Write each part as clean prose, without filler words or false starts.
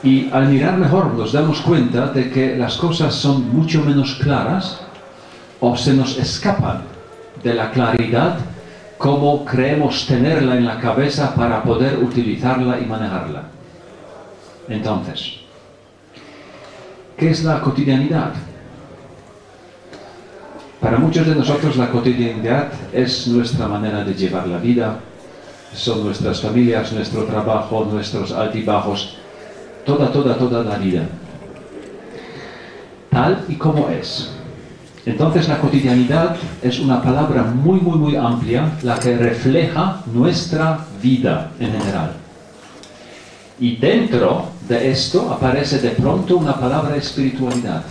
Y al mirar mejor nos damos cuenta de que las cosas son mucho menos claras o se nos escapan de la claridad como creemos tenerla en la cabeza para poder utilizarla y manejarla. Entonces, ¿qué es la cotidianidad? Para muchos de nosotros la cotidianidad es nuestra manera de llevar la vida, son nuestras familias, nuestro trabajo, nuestros altibajos, toda la vida, tal y como es. Entonces la cotidianidad es una palabra muy amplia, la que refleja nuestra vida en general. Y dentro de esto aparece de pronto una palabra espiritualidad.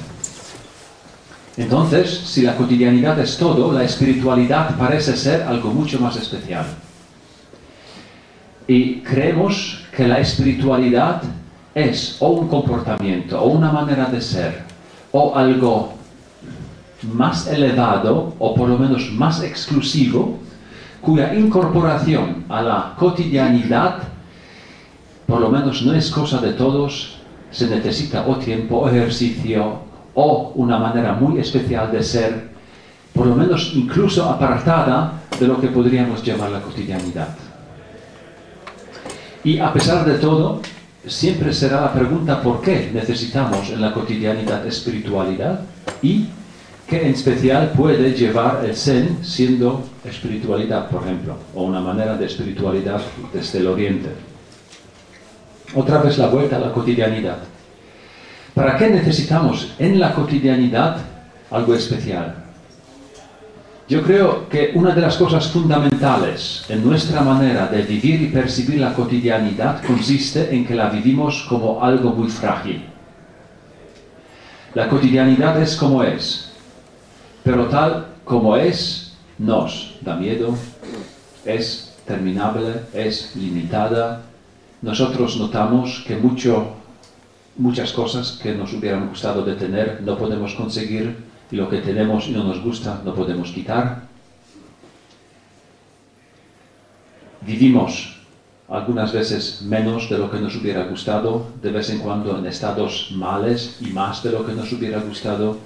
Entonces, si la cotidianidad es todo, la espiritualidad parece ser algo mucho más especial. Y creemos que la espiritualidad es o un comportamiento, o una manera de ser, o algo más elevado, o por lo menos más exclusivo, cuya incorporación a la cotidianidad, por lo menos no es cosa de todos, se necesita o tiempo, o ejercicio, o una manera muy especial de ser, por lo menos incluso apartada de lo que podríamos llamar la cotidianidad. Y a pesar de todo, siempre será la pregunta por qué necesitamos en la cotidianidad espiritualidad y qué en especial puede llevar el Zen siendo espiritualidad, por ejemplo, o una manera de espiritualidad desde el Oriente. Otra vez la vuelta a la cotidianidad. ¿Para qué necesitamos en la cotidianidad algo especial? Yo creo que una de las cosas fundamentales en nuestra manera de vivir y percibir la cotidianidad consiste en que la vivimos como algo muy frágil. La cotidianidad es como es, pero tal como es, nos da miedo, es terminable, es limitada. Nosotros notamos que muchas cosas que nos hubieran gustado de tener no podemos conseguir, y lo que tenemos y no nos gusta no podemos quitar. Vivimos algunas veces menos de lo que nos hubiera gustado, de vez en cuando en estados males y más de lo que nos hubiera gustado.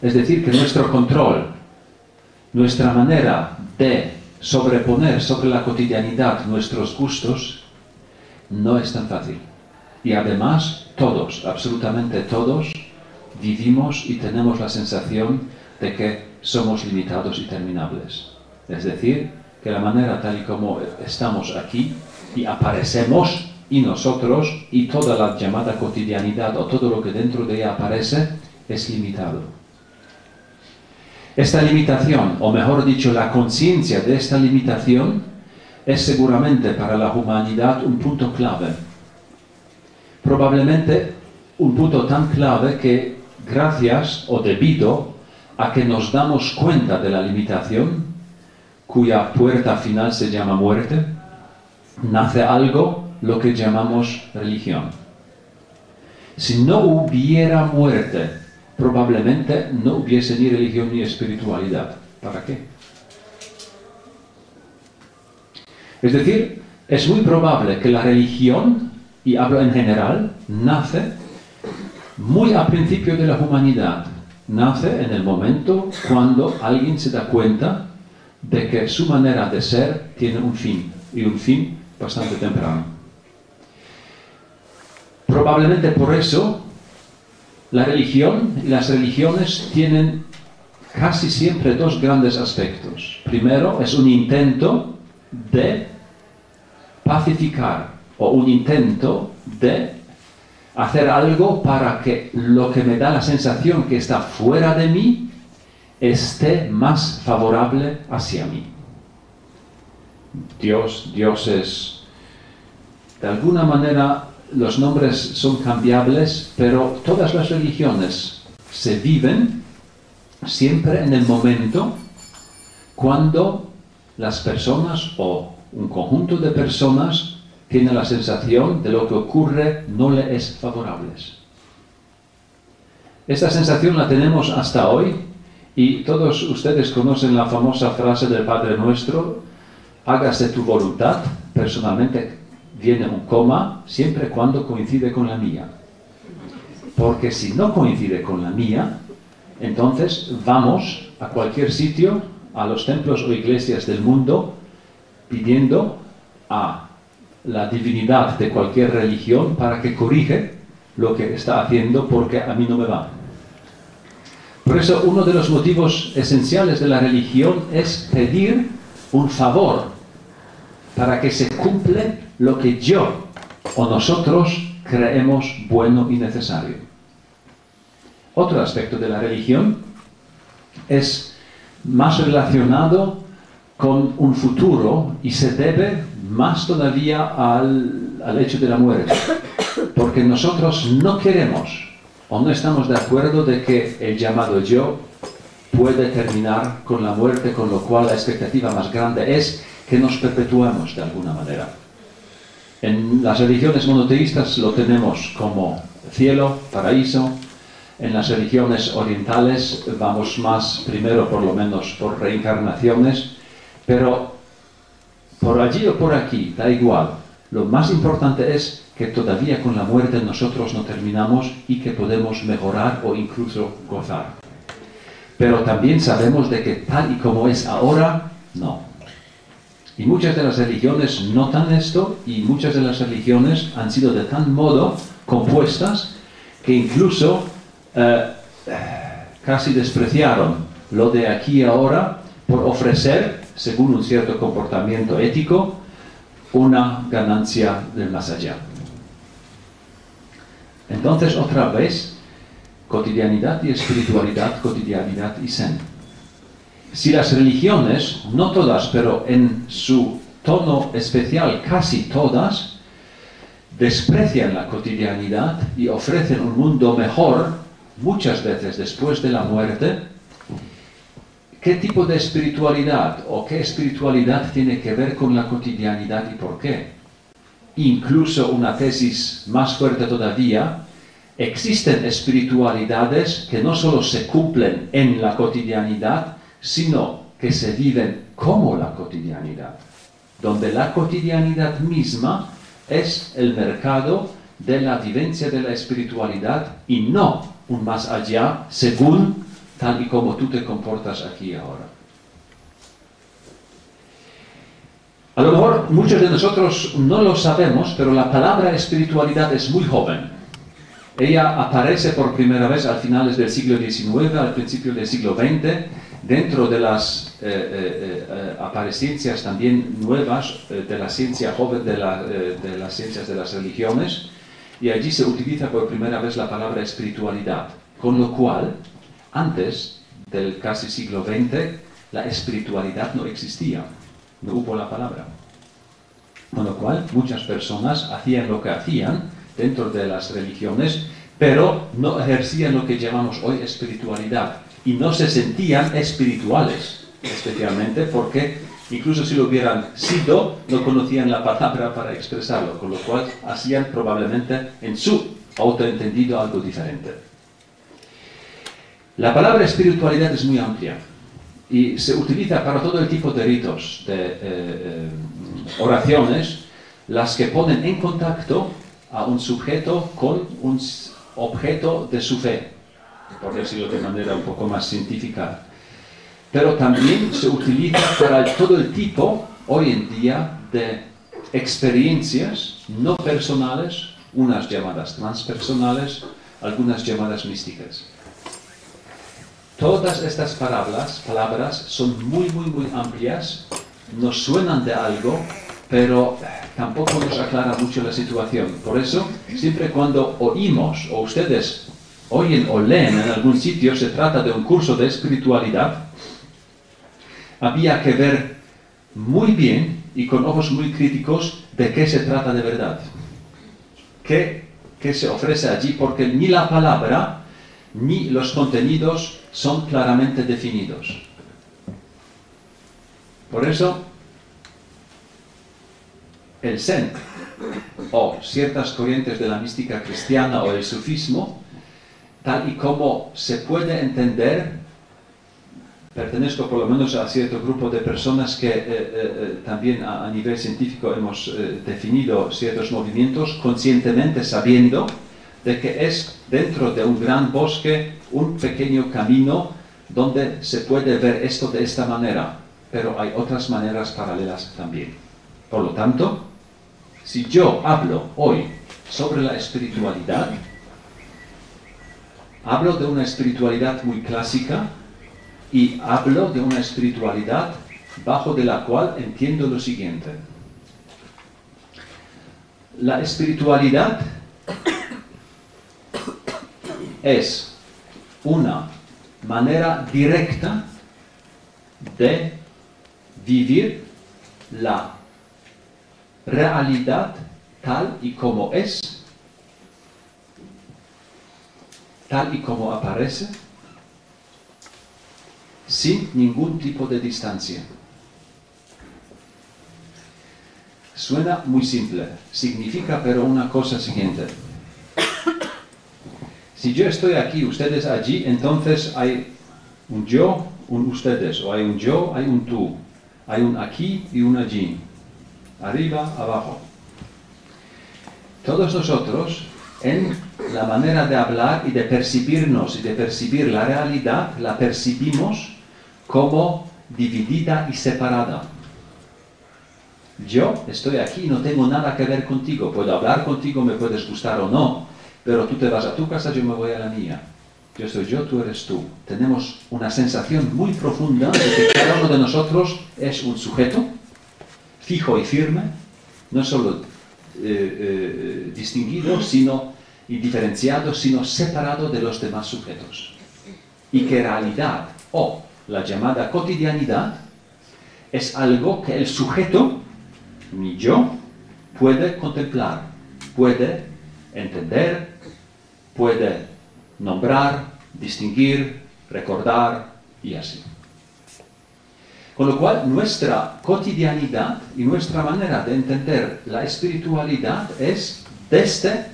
Es decir, que nuestro control, nuestra manera de sobreponer sobre la cotidianidad nuestros gustos, no es tan fácil. Y además, todos, absolutamente todos, vivimos y tenemos la sensación de que somos limitados y terminables. Es decir, que la manera tal y como estamos aquí y aparecemos, y nosotros, y toda la llamada cotidianidad o todo lo que dentro de ella aparece, es limitado. Esta limitación, o mejor dicho, la conciencia de esta limitación, es seguramente para la humanidad un punto clave. Probablemente un punto tan clave que gracias o debido a que nos damos cuenta de la limitación, cuya puerta final se llama muerte, nace algo lo que llamamos religión. Si no hubiera muerte, probablemente no hubiese ni religión ni espiritualidad. ¿Para qué? Es decir, es muy probable que la religión, y hablo en general, nace muy al principio de la humanidad, nace en el momento cuando alguien se da cuenta de que su manera de ser tiene un fin, y un fin bastante temprano. Probablemente por eso la religión y las religiones tienen casi siempre dos grandes aspectos. Primero, es un intento de pacificar o un intento de hacer algo para que lo que me da la sensación que está fuera de mí esté más favorable hacia mí. Dios es, de alguna manera, los nombres son cambiables, pero todas las religiones se viven siempre en el momento cuando las personas o un conjunto de personas tienen la sensación de lo que ocurre no le es favorable. Esta sensación la tenemos hasta hoy y todos ustedes conocen la famosa frase del Padre Nuestro: hágase tu voluntad. Personalmente viene un coma siempre cuando coincide con la mía. Porque si no coincide con la mía, entonces vamos a cualquier sitio, a los templos o iglesias del mundo, pidiendo a la divinidad de cualquier religión para que corrige lo que está haciendo porque a mí no me va. Por eso uno de los motivos esenciales de la religión es pedir un favor para que se cumple lo que yo o nosotros creemos bueno y necesario. Otro aspecto de la religión es más relacionado con un futuro y se debe más todavía al hecho de la muerte. Porque nosotros no queremos o no estamos de acuerdo de que el llamado yo puede terminar con la muerte, con lo cual la expectativa más grande es que nos perpetuemos de alguna manera. En las religiones monoteístas lo tenemos como cielo, paraíso. En las religiones orientales vamos más, primero por lo menos, por reencarnaciones, pero por allí o por aquí, da igual. Lo más importante es que todavía con la muerte nosotros no terminamos y que podemos mejorar o incluso gozar. Pero también sabemos de que tal y como es ahora, no. Y muchas de las religiones notan esto y muchas de las religiones han sido de tal modo compuestas que incluso casi despreciaron lo de aquí y ahora por ofrecer, según un cierto comportamiento ético, una ganancia del más allá. Entonces, otra vez, cotidianidad y espiritualidad, cotidianidad y zen. Si las religiones, no todas, pero en su tono especial casi todas, desprecian la cotidianidad y ofrecen un mundo mejor, muchas veces después de la muerte, ¿qué tipo de espiritualidad o qué espiritualidad tiene que ver con la cotidianidad y por qué? Incluso una tesis más fuerte todavía, existen espiritualidades que no solo se cumplen en la cotidianidad, sino que se viven como la cotidianidad, donde la cotidianidad misma es el mercado de la vivencia de la espiritualidad y no un más allá según tal y como tú te comportas aquí y ahora. A lo mejor muchos de nosotros no lo sabemos, pero la palabra espiritualidad es muy joven. Ella aparece por primera vez al finales del siglo XIX, al principio del siglo XX, dentro de las apariencias también nuevas de la ciencia joven, de las ciencias de las religiones, y allí se utiliza por primera vez la palabra espiritualidad, con lo cual, antes del casi siglo XX, la espiritualidad no existía, no hubo la palabra. Con lo cual, muchas personas hacían lo que hacían dentro de las religiones, pero no ejercían lo que llamamos hoy espiritualidad. Y no se sentían espirituales, especialmente porque, incluso si lo hubieran sido, no conocían la palabra para expresarlo, con lo cual hacían probablemente en su autoentendido algo diferente. La palabra espiritualidad es muy amplia y se utiliza para todo el tipo de ritos, de oraciones, las que ponen en contacto a un sujeto con un objeto de su fe, por decirlo de manera un poco más científica. Pero también se utiliza para todo el tipo, hoy en día, de experiencias no personales, unas llamadas transpersonales, algunas llamadas místicas. Todas estas palabras son muy amplias, nos suenan de algo, pero tampoco nos aclara mucho la situación. Por eso, siempre cuando oímos, o ustedes oyen o leen en algún sitio, se trata de un curso de espiritualidad, había que ver muy bien y con ojos muy críticos de qué se trata de verdad. ¿Qué se ofrece allí? Porque ni la palabra ni los contenidos son claramente definidos. Por eso, el Zen, o ciertas corrientes de la mística cristiana o el sufismo, tal y como se puede entender, pertenezco por lo menos a cierto grupo de personas que también a nivel científico hemos definido ciertos movimientos conscientemente sabiendo de que es dentro de un gran bosque un pequeño camino donde se puede ver esto de esta manera, pero hay otras maneras paralelas también. Por lo tanto, si yo hablo hoy sobre la espiritualidad, hablo de una espiritualidad muy clásica y hablo de una espiritualidad bajo de la cual entiendo lo siguiente. La espiritualidad es una manera directa de vivir la realidad tal y como es, tal y como aparece, sin ningún tipo de distancia. Suena muy simple, significa pero una cosa siguiente. Si yo estoy aquí, ustedes allí, entonces hay un yo, un ustedes, o hay un yo, hay un tú, hay un aquí y un allí, arriba, abajo. Todos nosotros, en la manera de hablar y de percibirnos y de percibir la realidad, la percibimos como dividida y separada. Yo estoy aquí y no tengo nada que ver contigo. Puedo hablar contigo, me puedes gustar o no, pero tú te vas a tu casa, yo me voy a la mía. Yo soy yo, tú eres tú. Tenemos una sensación muy profunda de que cada uno de nosotros es un sujeto, fijo y firme, no solo distinguido y diferenciado, sino separado de los demás sujetos. Y que realidad o la llamada cotidianidad es algo que el sujeto, ni yo, puede contemplar, puede entender, puede nombrar, distinguir, recordar y así. Con lo cual, nuestra cotidianidad y nuestra manera de entender la espiritualidad es desde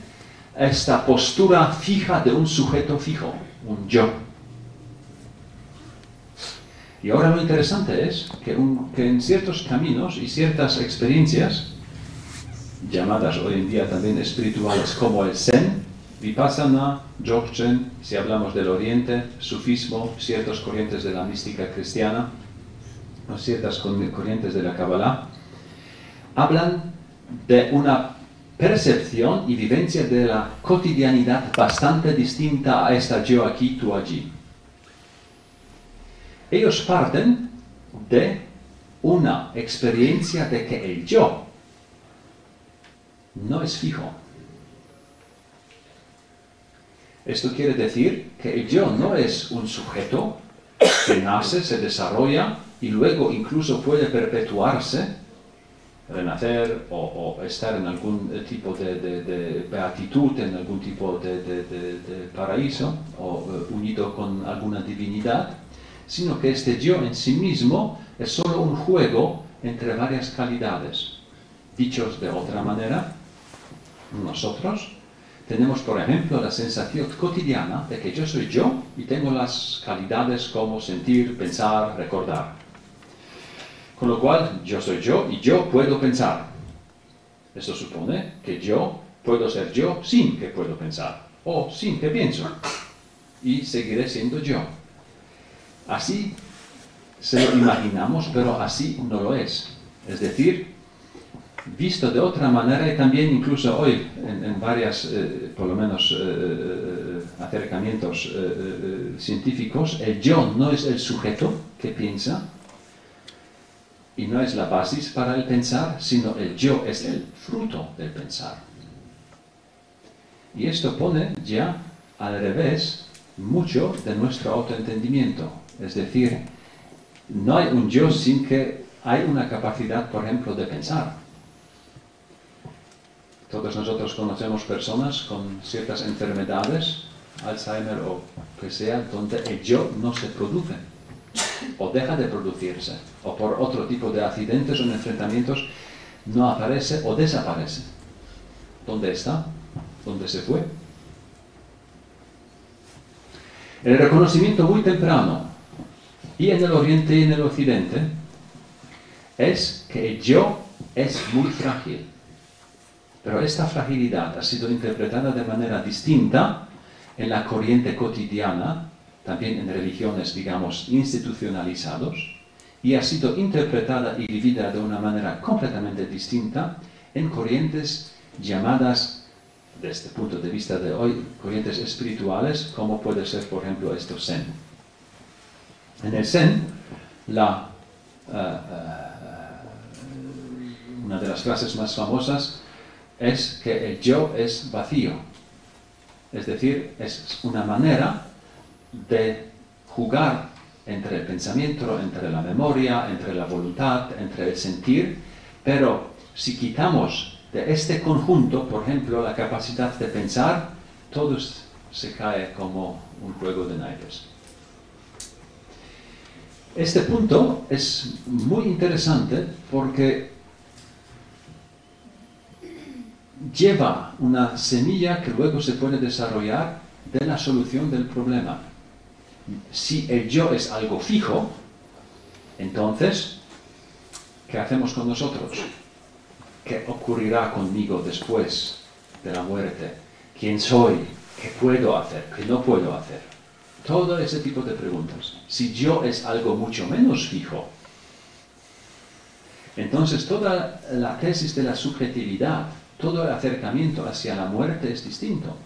esta postura fija de un sujeto fijo, un yo. Y ahora lo interesante es que en ciertos caminos y ciertas experiencias, llamadas hoy en día también espirituales, como el Zen, Vipassana, Dzogchen, si hablamos del Oriente, Sufismo, ciertas corrientes de la mística cristiana, o ciertas corrientes de la Kabbalah, hablan de una percepción y vivencia de la cotidianidad bastante distinta a esta yo aquí, tú allí. Ellos parten de una experiencia de que el yo no es fijo. Esto quiere decir que el yo no es un sujeto que nace, se desarrolla y luego incluso puede perpetuarse, renacer o estar en algún tipo de beatitud, en algún tipo de paraíso o unido con alguna divinidad, sino que este yo en sí mismo es solo un juego entre varias calidades. Dichos de otra manera, nosotros tenemos, por ejemplo, la sensación cotidiana de que yo soy yo y tengo las calidades como sentir, pensar, recordar. Con lo cual, yo soy yo y yo puedo pensar. Esto supone que yo puedo ser yo sin que puedo pensar, o sin que pienso, y seguiré siendo yo. Así se lo imaginamos, pero así no lo es. Es decir, visto de otra manera, y también incluso hoy en varias, por lo menos, acercamientos científicos, el yo no es el sujeto que piensa, y no es la base para el pensar, sino el yo es el fruto del pensar. Y esto pone ya al revés mucho de nuestro autoentendimiento. Es decir, no hay un yo sin que hay una capacidad, por ejemplo, de pensar. Todos nosotros conocemos personas con ciertas enfermedades, Alzheimer o que sea, donde el yo no se produce, o deja de producirse, o por otro tipo de accidentes o enfrentamientos no aparece o desaparece. ¿Dónde está? ¿Dónde se fue? El reconocimiento muy temprano, y en el Oriente y en el Occidente, es que el yo es muy frágil. Pero esta fragilidad ha sido interpretada de manera distinta en la corriente cotidiana, también en religiones, digamos, institucionalizados, y ha sido interpretada y vivida de una manera completamente distinta en corrientes llamadas, desde el punto de vista de hoy, corrientes espirituales, como puede ser, por ejemplo, esto Zen. En el Zen, una de las frases más famosas es que el yo es vacío. Es decir, es una manera de jugar entre el pensamiento, entre la memoria, entre la voluntad, entre el sentir, pero si quitamos de este conjunto, por ejemplo, la capacidad de pensar, todo se cae como un juego de naipes. Este punto es muy interesante porque lleva una semilla que luego se puede desarrollar de la solución del problema. Si el yo es algo fijo, entonces, ¿qué hacemos con nosotros? ¿Qué ocurrirá conmigo después de la muerte? ¿Quién soy? ¿Qué puedo hacer? ¿Qué no puedo hacer? Todo ese tipo de preguntas. Si yo es algo mucho menos fijo, entonces toda la tesis de la subjetividad, todo el acercamiento hacia la muerte es distinto.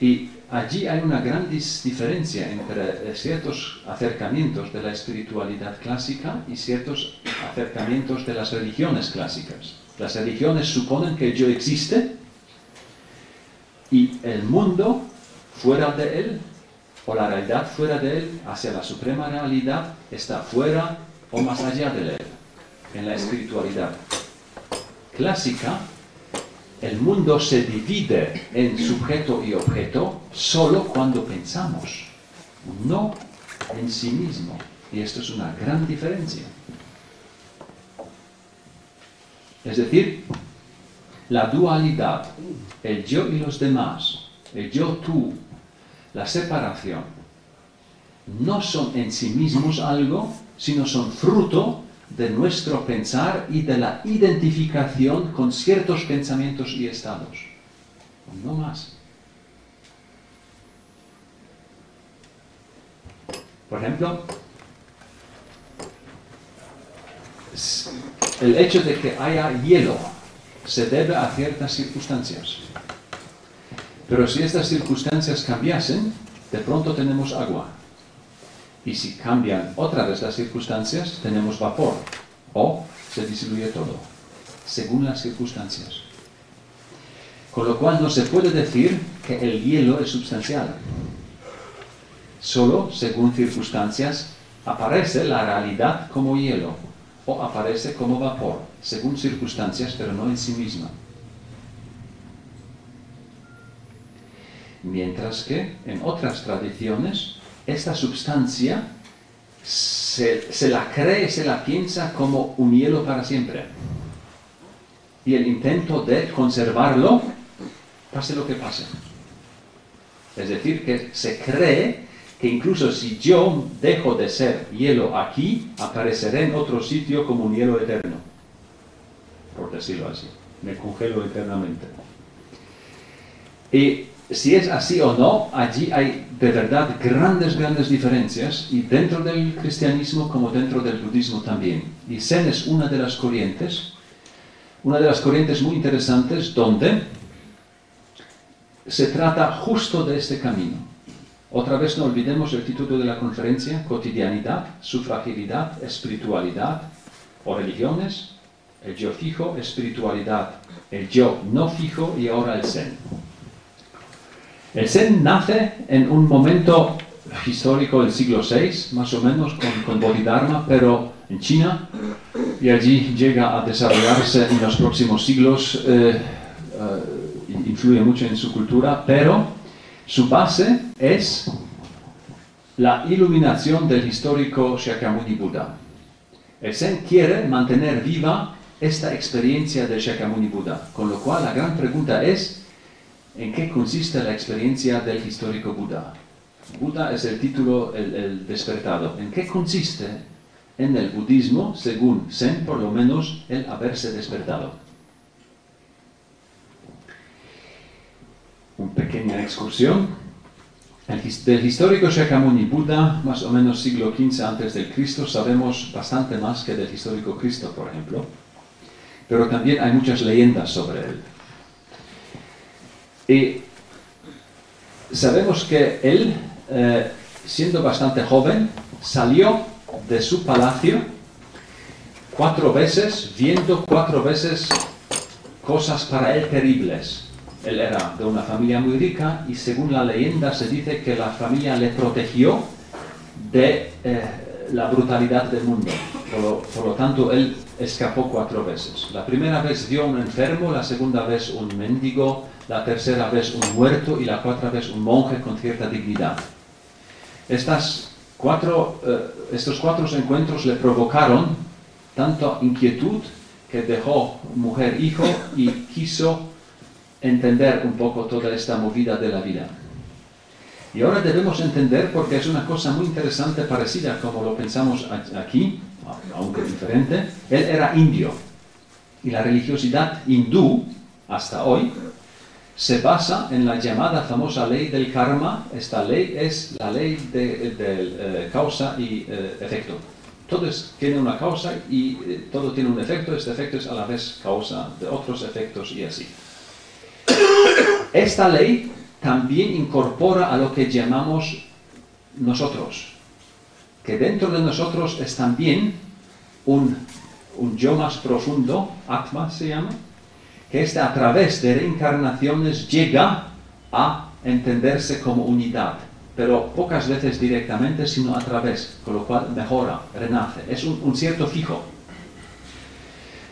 Y allí hay una gran diferencia entre ciertos acercamientos de la espiritualidad clásica y ciertos acercamientos de las religiones clásicas. Las religiones suponen que el yo existe y el mundo fuera de él, o la realidad fuera de él, hacia la suprema realidad, está fuera o más allá de él, en la espiritualidad clásica. El mundo se divide en sujeto y objeto solo cuando pensamos, no en sí mismo. Y esto es una gran diferencia. Es decir, la dualidad, el yo y los demás, el yo-tú, la separación, no son en sí mismos algo, sino son fruto de nuestro pensar y de la identificación con ciertos pensamientos y estados. No más. Por ejemplo, el hecho de que haya hielo se debe a ciertas circunstancias. Pero si estas circunstancias cambiasen, de pronto tenemos agua. Y si cambian otra vez las circunstancias, tenemos vapor. O se diluye todo, según las circunstancias. Con lo cual no se puede decir que el hielo es sustancial. Solo según circunstancias aparece la realidad como hielo o aparece como vapor, según circunstancias, pero no en sí misma. Mientras que en otras tradiciones, esta sustancia se la cree, se la piensa como un hielo para siempre. Y el intento de conservarlo, pase lo que pase. Es decir, que se cree que incluso si yo dejo de ser hielo aquí, apareceré en otro sitio como un hielo eterno. Por decirlo así. Me congelo eternamente. Y si es así o no, allí hay de verdad grandes diferencias, y dentro del cristianismo como dentro del budismo también. Y Zen es una de las corrientes muy interesantes donde se trata justo de este camino. Otra vez no olvidemos el título de la conferencia: cotidianidad, su fragilidad, espiritualidad o religiones, el yo fijo, espiritualidad, el yo no fijo y ahora el Zen. El Zen nace en un momento histórico del siglo VI, más o menos, con Bodhidharma, pero en China, y allí llega a desarrollarse en los próximos siglos, influye mucho en su cultura, pero su base es la iluminación del histórico Shakyamuni Buda. El Zen quiere mantener viva esta experiencia de Shakyamuni Buda, con lo cual la gran pregunta es: ¿en qué consiste la experiencia del histórico Buda? Buda es el título, el despertado. ¿En qué consiste en el budismo, según Zen, por lo menos, el haberse despertado? Una pequeña excursión. Del histórico Shakyamuni Buda, más o menos siglo XV antes del Cristo, sabemos bastante más que del histórico Cristo, por ejemplo. Pero también hay muchas leyendas sobre él. Y sabemos que él, siendo bastante joven, salió de su palacio 4 veces, viendo 4 veces cosas para él terribles. Él era de una familia muy rica y, según la leyenda, se dice que la familia le protegió de la brutalidad del mundo. Por lo tanto, él escapó 4 veces. La primera vez vio un enfermo, la segunda vez un mendigo, la tercera vez un muerto y la 4ª vez un monje con cierta dignidad. Estos 4 encuentros le provocaron tanto inquietud que dejó mujer, hijo y quiso entender un poco toda esta movida de la vida. Y ahora debemos entender, porque es una cosa muy interesante, parecida como lo pensamos aquí, aunque diferente. Él era indio, y la religiosidad hindú, hasta hoy, se basa en la llamada famosa ley del karma. Esta ley es la ley de causa y efecto. Todo tiene una causa y todo tiene un efecto. Este efecto es a la vez causa de otros efectos y así. Esta ley también incorpora a lo que llamamos nosotros, que dentro de nosotros es también un yo más profundo, Atma se llama, que a través de reencarnaciones llega a entenderse como unidad, pero pocas veces directamente, sino a través, con lo cual mejora, renace, es un cierto fijo.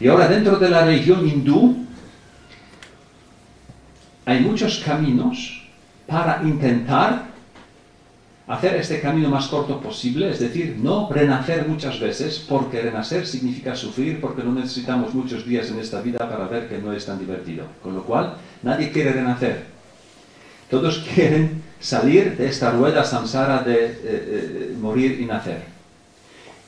Y ahora, dentro de la religión hindú, hay muchos caminos para intentar hacer este camino más corto posible, es decir, no renacer muchas veces, porque renacer significa sufrir, porque no necesitamos muchos días en esta vida para ver que no es tan divertido. Con lo cual, nadie quiere renacer. Todos quieren salir de esta rueda samsara de morir y nacer.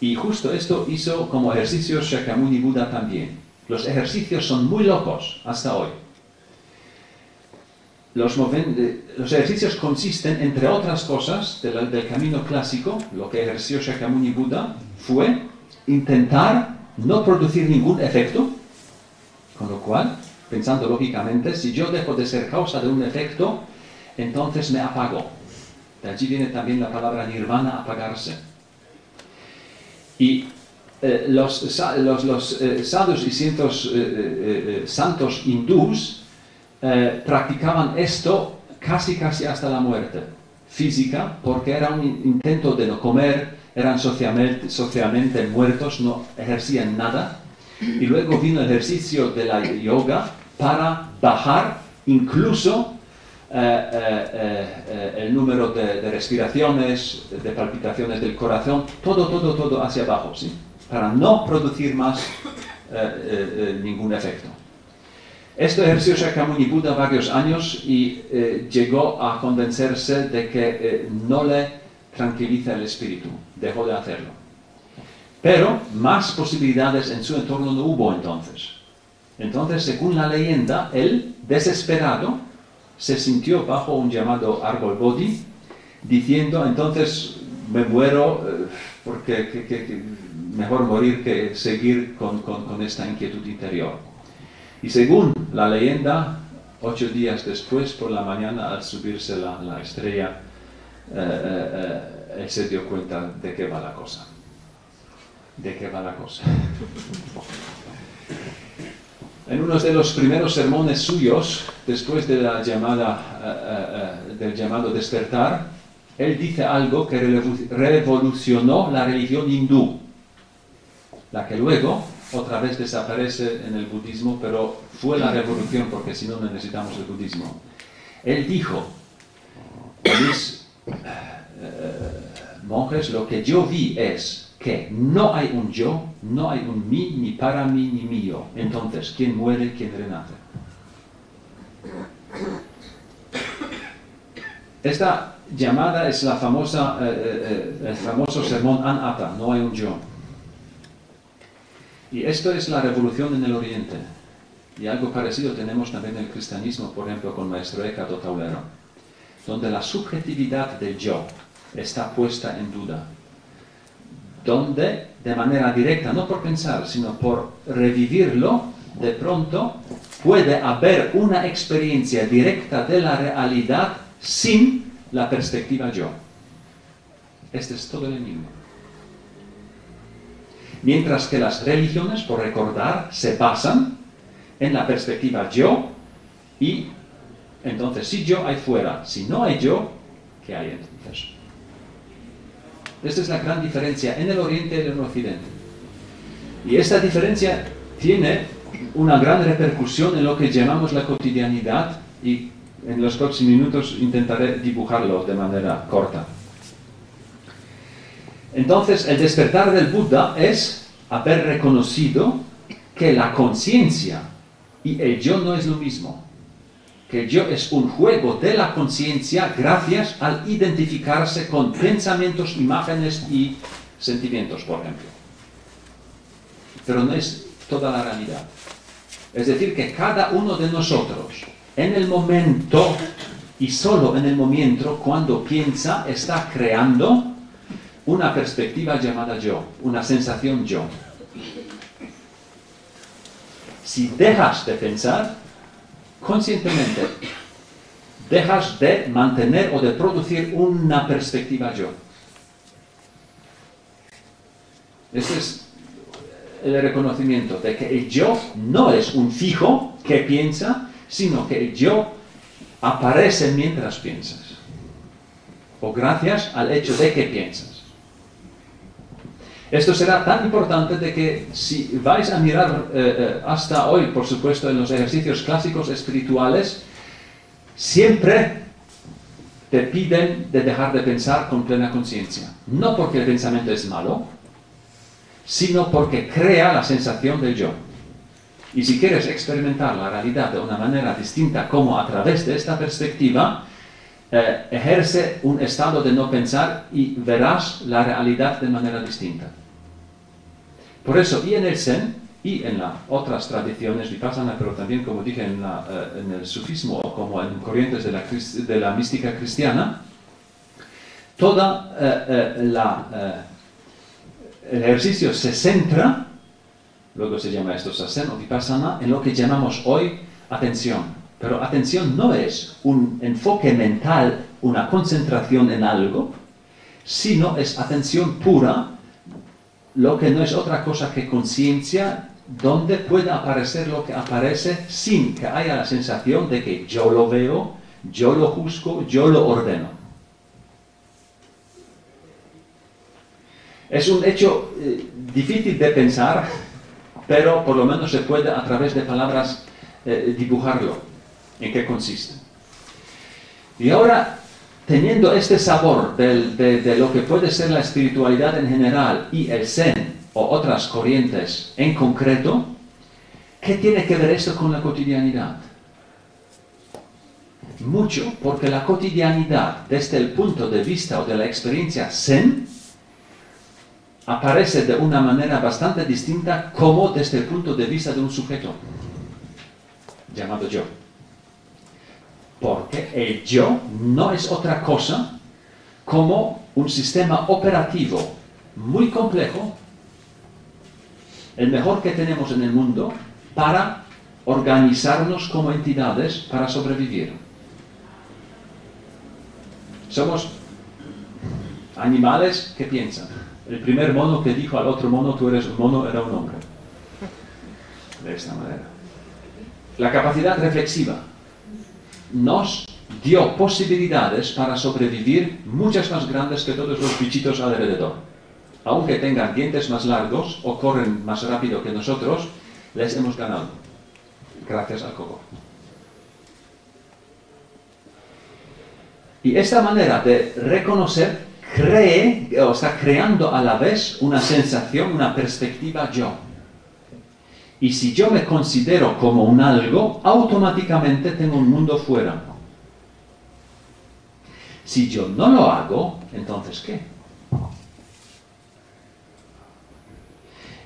Y justo esto hizo como ejercicios Shakyamuni Buda también. Los ejercicios son muy locos hasta hoy. Los ejercicios consisten, entre otras cosas, del camino clásico. Lo que ejerció Shakyamuni Buda fue intentar no producir ningún efecto, con lo cual, pensando lógicamente, si yo dejo de ser causa de un efecto, entonces me apago. De allí viene también la palabra nirvana, apagarse. Y los sadhus y cientos santos hindús practicaban esto casi hasta la muerte física, porque era un intento de no comer, eran socialmente muertos, no ejercían nada. Y luego vino el ejercicio de la yoga para bajar incluso el número de respiraciones, de palpitaciones del corazón, todo hacia abajo, ¿sí? Para no producir más ningún efecto. Esto ejerció Shakyamuni Buda varios años y llegó a convencerse de que no le tranquiliza el espíritu, dejó de hacerlo. Pero más posibilidades en su entorno no hubo entonces. Entonces, según la leyenda, él, desesperado, se sintió bajo un llamado árbol Bodhi, diciendo: entonces me muero, porque mejor morir que seguir con esta inquietud interior. Y según la leyenda, 8 días después, por la mañana, al subirse la estrella, él se dio cuenta de qué va la cosa. ¿De qué va la cosa? En uno de los primeros sermones suyos, después de la del llamado despertar, él dice algo que revolucionó la religión hindú, la que luego otra vez desaparece en el budismo, pero fue la revolución porque si no necesitamos el budismo. Él dijo, mis monjes, lo que yo vi es que no hay un yo, no hay un mí, ni para mí, ni mío. Entonces, ¿quién muere, quién renace? Esta llamada es la famosa, el famoso sermón Anatta, no hay un yo. Y esto es la revolución en el Oriente. Y algo parecido tenemos también en el cristianismo, por ejemplo, con Maestro Eckhart Tolle, donde la subjetividad del yo está puesta en duda. Donde, de manera directa, no por pensar, sino por revivirlo, de pronto puede haber una experiencia directa de la realidad sin la perspectiva yo. Este es todo el enigma. Mientras que las religiones, por recordar, se basan en la perspectiva yo y entonces si yo hay fuera, si no hay yo, ¿qué hay entonces? Esta es la gran diferencia en el Oriente y en el Occidente. Y esta diferencia tiene una gran repercusión en lo que llamamos la cotidianidad y en los próximos minutos intentaré dibujarlo de manera corta. Entonces, el despertar del Buda es haber reconocido que la conciencia y el yo no es lo mismo. Que el yo es un juego de la conciencia gracias al identificarse con pensamientos, imágenes y sentimientos, por ejemplo. Pero no es toda la realidad. Es decir, que cada uno de nosotros, en el momento y solo en el momento, cuando piensa, está creando una perspectiva llamada yo, una sensación yo. Si dejas de pensar, conscientemente, dejas de mantener o de producir una perspectiva yo. Este es el reconocimiento de que el yo no es un fijo que piensa, sino que el yo aparece mientras piensas, o gracias al hecho de que piensas. Esto será tan importante de que si vais a mirar hasta hoy, por supuesto, en los ejercicios clásicos espirituales, siempre te piden de dejar de pensar con plena conciencia. No porque el pensamiento es malo, sino porque crea la sensación del yo. Y si quieres experimentar la realidad de una manera distinta, como a través de esta perspectiva, ejerce un estado de no pensar y verás la realidad de manera distinta. Por eso, y en el Zen, y en las otras tradiciones vipassana, pero también, como dije, en el sufismo o como en corrientes de la mística cristiana, toda el ejercicio se centra, luego se llama esto sasen o vipassana, en lo que llamamos hoy atención. Pero atención no es un enfoque mental, una concentración en algo, sino es atención pura, lo que no es otra cosa que conciencia, donde puede aparecer lo que aparece sin que haya la sensación de que yo lo veo, yo lo juzgo, yo lo ordeno. Es un hecho difícil de pensar, pero por lo menos se puede a través de palabras dibujarlo, en qué consiste. Y ahora, teniendo este sabor de lo que puede ser la espiritualidad en general y el Zen o otras corrientes en concreto, ¿qué tiene que ver esto con la cotidianidad? Mucho, porque la cotidianidad, desde el punto de vista o de la experiencia Zen, aparece de una manera bastante distinta como desde el punto de vista de un sujeto, llamado yo. Porque el yo no es otra cosa como un sistema operativo muy complejo, el mejor que tenemos en el mundo, para organizarnos como entidades para sobrevivir. Somos animales, ¿qué piensan? El primer mono que dijo al otro mono, tú eres un mono, era un hombre. De esta manera. La capacidad reflexiva nos dio posibilidades para sobrevivir muchas más grandes que todos los bichitos alrededor. Aunque tengan dientes más largos o corren más rápido que nosotros, les hemos ganado. Gracias al coco. Y esta manera de reconocer está creando a la vez una sensación, una perspectiva yo. Y si yo me considero como un algo, automáticamente tengo un mundo fuera. Si yo no lo hago, entonces ¿qué?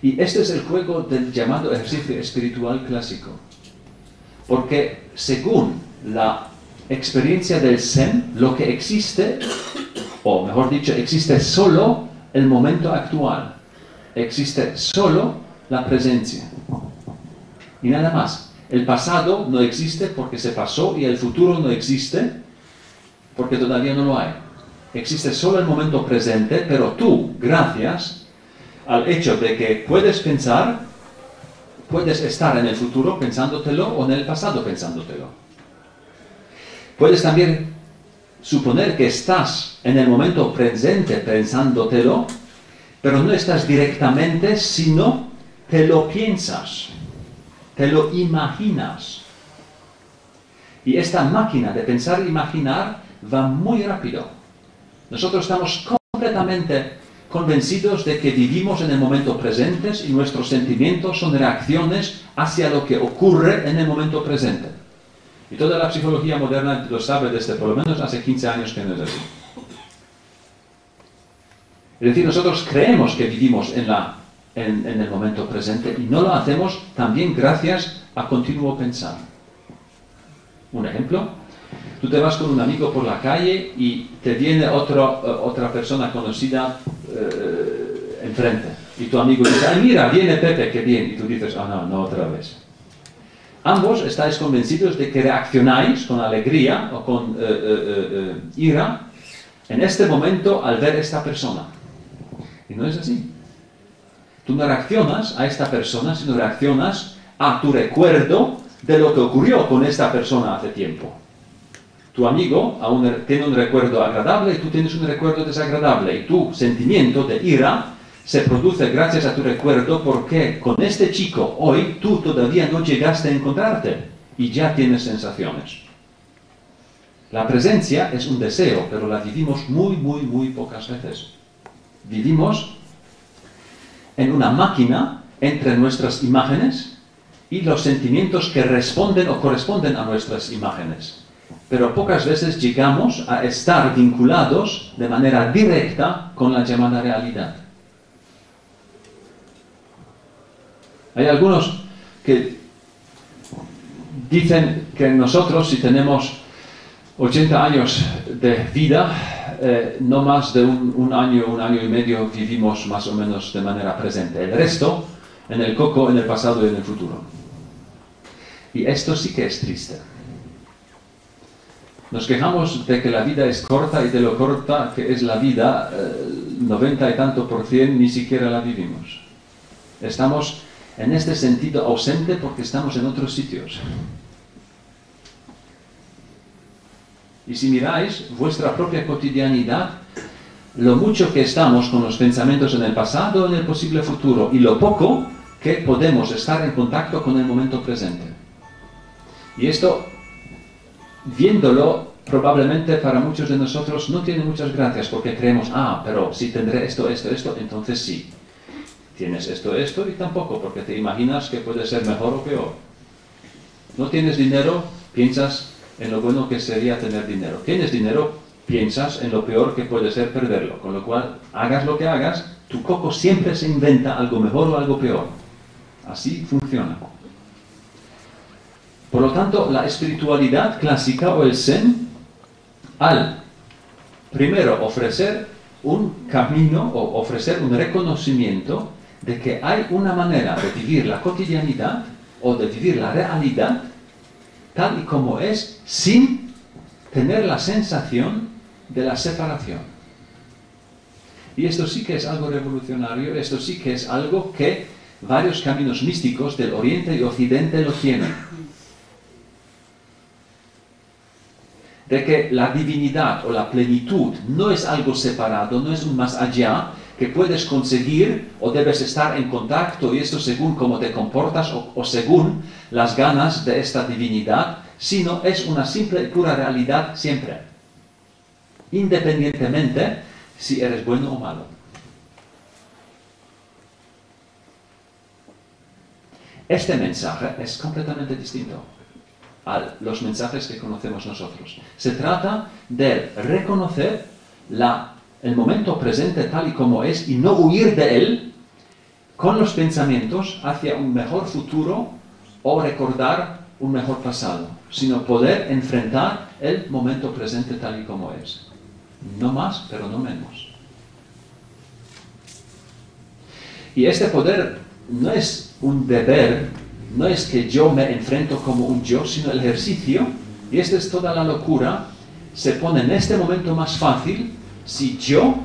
Y este es el juego del llamado ejercicio espiritual clásico. Porque según la experiencia del Zen, lo que existe, o mejor dicho, existe solo el momento actual. Existe solo la presencia. Y nada más. El pasado no existe porque se pasó y el futuro no existe porque todavía no lo hay. Existe solo el momento presente, pero tú, gracias al hecho de que puedes pensar, puedes estar en el futuro pensándotelo o en el pasado pensándotelo. Puedes también suponer que estás en el momento presente pensándotelo, pero no estás directamente, sino te lo piensas, te lo imaginas. Y esta máquina de pensar e imaginar va muy rápido. Nosotros estamos completamente convencidos de que vivimos en el momento presente y nuestros sentimientos son reacciones hacia lo que ocurre en el momento presente. Y toda la psicología moderna lo sabe desde por lo menos hace 15 años que no es así. Es decir, nosotros creemos que vivimos en el momento presente y no lo hacemos también gracias a continuo pensar. Un ejemplo, tú te vas con un amigo por la calle y te viene otra persona conocida enfrente. Y tu amigo dice, ¡ay, mira, viene Pepe, qué bien! Y tú dices, ¡ah, no, no otra vez! Ambos estáis convencidos de que reaccionáis con alegría o con ira en este momento al ver esta persona. Y no es así. Tú no reaccionas a esta persona, sino reaccionas a tu recuerdo de lo que ocurrió con esta persona hace tiempo. Tu amigo tiene un recuerdo agradable y tú tienes un recuerdo desagradable. Y tu sentimiento de ira se produce gracias a tu recuerdo porque con este chico hoy tú todavía no llegaste a encontrarte y ya tienes sensaciones. La presencia es un deseo, pero la vivimos muy, muy, muy pocas veces. Vivimos en una máquina entre nuestras imágenes y los sentimientos que responden o corresponden a nuestras imágenes. Pero pocas veces llegamos a estar vinculados de manera directa con la llamada realidad. Hay algunos que dicen que nosotros, si tenemos 80 años de vida, no más de un año y medio vivimos más o menos de manera presente. El resto, en el coco, en el pasado y en el futuro. Y esto sí que es triste. Nos quejamos de que la vida es corta y de lo corta que es la vida, 90 y tanto % ni siquiera la vivimos. Estamos en este sentido ausente porque estamos en otros sitios. Y si miráis vuestra propia cotidianidad, lo mucho que estamos con los pensamientos en el pasado, en el posible futuro, y lo poco que podemos estar en contacto con el momento presente. Y esto, viéndolo, probablemente para muchos de nosotros no tiene muchas gracias, porque creemos, pero si tendré esto, entonces sí. Tienes esto y tampoco, porque te imaginas que puede ser mejor o peor. No tienes dinero, piensas en lo bueno que sería tener dinero. Tienes dinero, piensas en lo peor que puede ser perderlo. Con lo cual, hagas lo que hagas, tu coco siempre se inventa algo mejor o algo peor. Así funciona. Por lo tanto, la espiritualidad clásica o el Zen, al primero ofrecer un camino o ofrecer un reconocimiento de que hay una manera de vivir la cotidianidad o de vivir la realidad tal y como es, sin tener la sensación de la separación. Y esto sí que es algo revolucionario, esto sí que es algo que varios caminos místicos del Oriente y Occidente lo tienen. De que la divinidad o la plenitud no es algo separado, no es un más allá que puedes conseguir o debes estar en contacto, y esto según cómo te comportas o según las ganas de esta divinidad, sino es una simple y pura realidad siempre, independientemente si eres bueno o malo. Este mensaje es completamente distinto a los mensajes que conocemos nosotros. Se trata de reconocer el momento presente tal y como es y no huir de él con los pensamientos hacia un mejor futuro o recordar un mejor pasado, sino poder enfrentar el momento presente tal y como es. No más, pero no menos. Y este poder no es un deber, no es que yo me enfrento como un yo, sino el ejercicio, y esta es toda la locura, se pone en este momento más fácil si yo,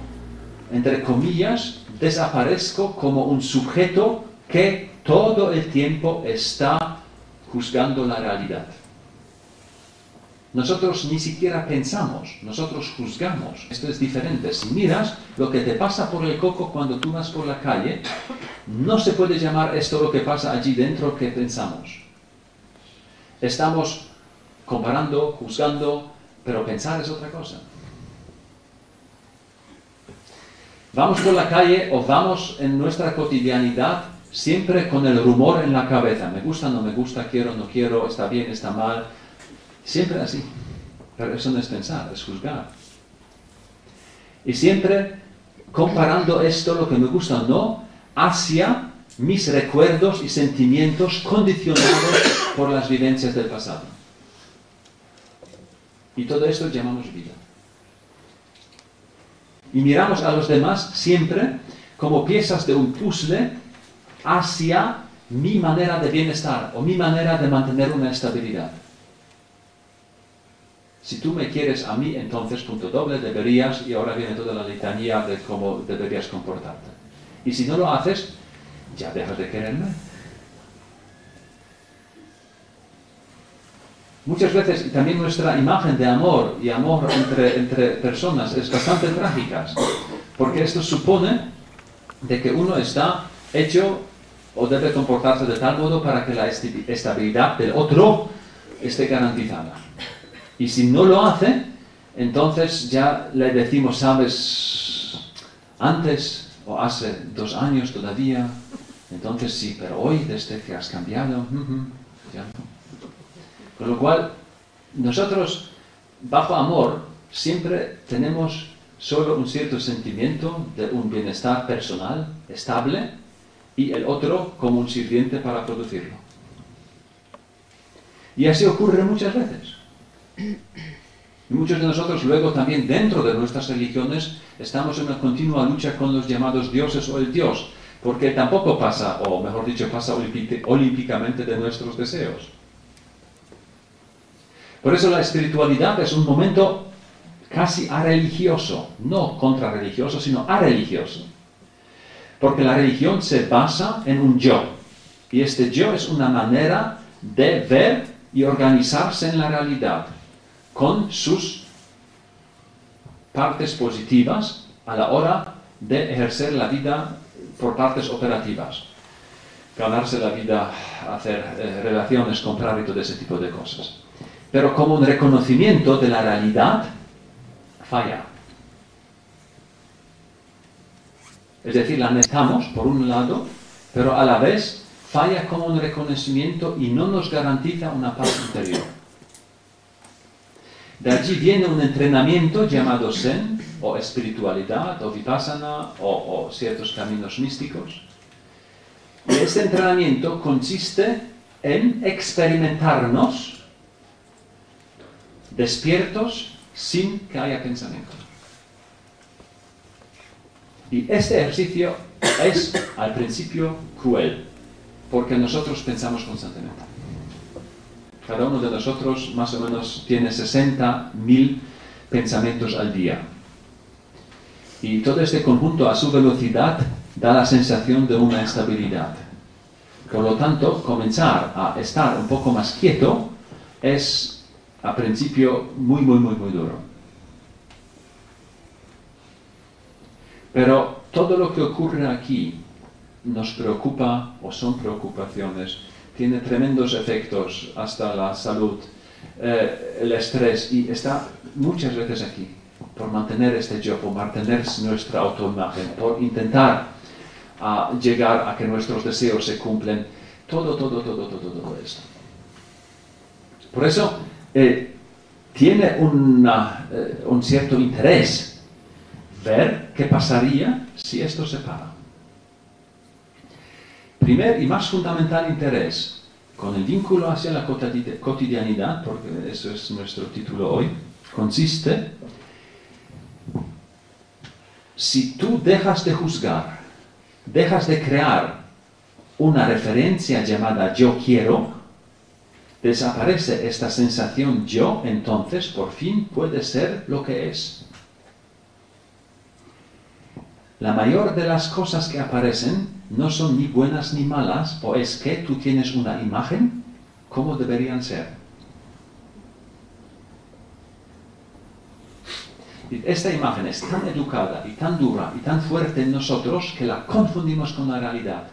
entre comillas, desaparezco como un sujeto que todo el tiempo está juzgando la realidad. Nosotros ni siquiera pensamos, nosotros juzgamos. Esto es diferente. Si miras lo que te pasa por el coco cuando tú vas por la calle, no se puede llamar esto lo que pasa allí dentro que pensamos. Estamos comparando, juzgando, pero pensar es otra cosa. Vamos por la calle o vamos en nuestra cotidianidad siempre con el rumor en la cabeza. Me gusta, no me gusta, quiero, no quiero, está bien, está mal. Siempre así. Pero eso no es pensar, es juzgar. Y siempre comparando esto, lo que me gusta o no, hacia mis recuerdos y sentimientos condicionados por las vivencias del pasado. Y todo esto llamamos vida. Y miramos a los demás siempre como piezas de un puzzle hacia mi manera de bienestar o mi manera de mantener una estabilidad. Si tú me quieres a mí, entonces, punto doble, deberías, y ahora viene toda la litanía de cómo deberías comportarte. Y si no lo haces, ya dejas de quererme. Muchas veces, y también nuestra imagen de amor y amor entre personas es bastante trágica, porque esto supone de que uno está hecho o debe comportarse de tal modo para que la estabilidad del otro esté garantizada. Y si no lo hace, entonces ya le decimos, sabes, antes o hace 2 años todavía, entonces sí, pero hoy desde que has cambiado, ya no. Con lo cual, nosotros, bajo amor, siempre tenemos solo un cierto sentimiento de un bienestar personal, estable, y el otro como un sirviente para producirlo. Y así ocurre muchas veces. Y muchos de nosotros luego también dentro de nuestras religiones estamos en una continua lucha con los llamados dioses o el Dios, porque tampoco pasa, o mejor dicho, pasa olímpicamente de nuestros deseos. Por eso la espiritualidad es un momento casi areligioso, no contrarreligioso, sino areligioso. Porque la religión se basa en un yo, y este yo es una manera de ver y organizarse en la realidad, con sus partes positivas a la hora de ejercer la vida por partes operativas. Ganarse la vida, hacer relaciones, comprar y todo ese tipo de cosas. Pero como un reconocimiento de la realidad, falla. Es decir, la necesitamos por un lado, pero a la vez falla como un reconocimiento y no nos garantiza una paz interior. De allí viene un entrenamiento llamado Zen, o espiritualidad, o Vipassana, o ciertos caminos místicos. Y este entrenamiento consiste en experimentarnos despiertos sin que haya pensamiento. Y este ejercicio es al principio cruel, porque nosotros pensamos constantemente. Cada uno de nosotros más o menos tiene 60.000 pensamientos al día. Y todo este conjunto a su velocidad da la sensación de una estabilidad. Por lo tanto, comenzar a estar un poco más quieto es, a principio, muy duro. Pero todo lo que ocurre aquí nos preocupa, o son preocupaciones, tiene tremendos efectos hasta la salud, el estrés, y está muchas veces aquí, por mantener este yo, por mantener nuestra autoimagen, por intentar llegar a que nuestros deseos se cumplen, todo esto. Por eso, tiene un cierto interés ver qué pasaría si esto se para. Primer y más fundamental interés, con el vínculo hacia la cotidianidad, porque eso es nuestro título hoy, consiste: si tú dejas de juzgar, dejas de crear una referencia llamada yo quiero, desaparece esta sensación yo, entonces por fin puede ser lo que es. La mayor de las cosas que aparecen no son ni buenas ni malas, o es que tú tienes una imagen como deberían ser. Esta imagen es tan educada y tan dura y tan fuerte en nosotros que la confundimos con la realidad,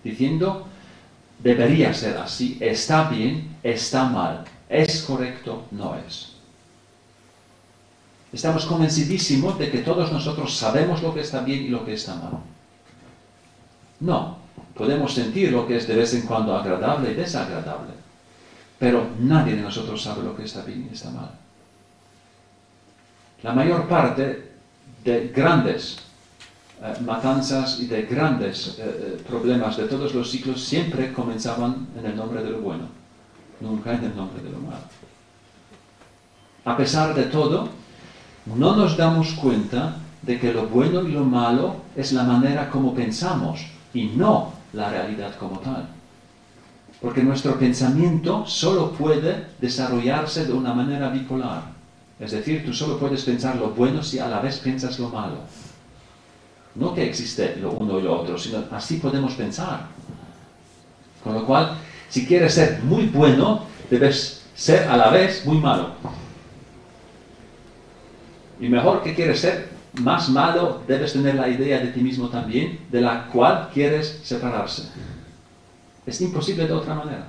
diciendo: debería ser así, está bien, está mal, es correcto, no es. Estamos convencidísimos de que todos nosotros sabemos lo que está bien y lo que está mal. No, podemos sentir lo que es de vez en cuando agradable y desagradable, pero nadie de nosotros sabe lo que está bien y está mal. La mayor parte de grandes matanzas y de grandes problemas de todos los siglos siempre comenzaban en el nombre de lo bueno, nunca en el nombre de lo malo. A pesar de todo, no nos damos cuenta de que lo bueno y lo malo es la manera como pensamos y no la realidad como tal. Porque nuestro pensamiento solo puede desarrollarse de una manera bipolar. Es decir, tú solo puedes pensar lo bueno si a la vez piensas lo malo. No que existe lo uno y lo otro, sino así podemos pensar. Con lo cual, si quieres ser muy bueno, debes ser a la vez muy malo. Y mejor que quieres ser más malo, debes tener la idea de ti mismo también, de la cual quieres separarse. Es imposible de otra manera.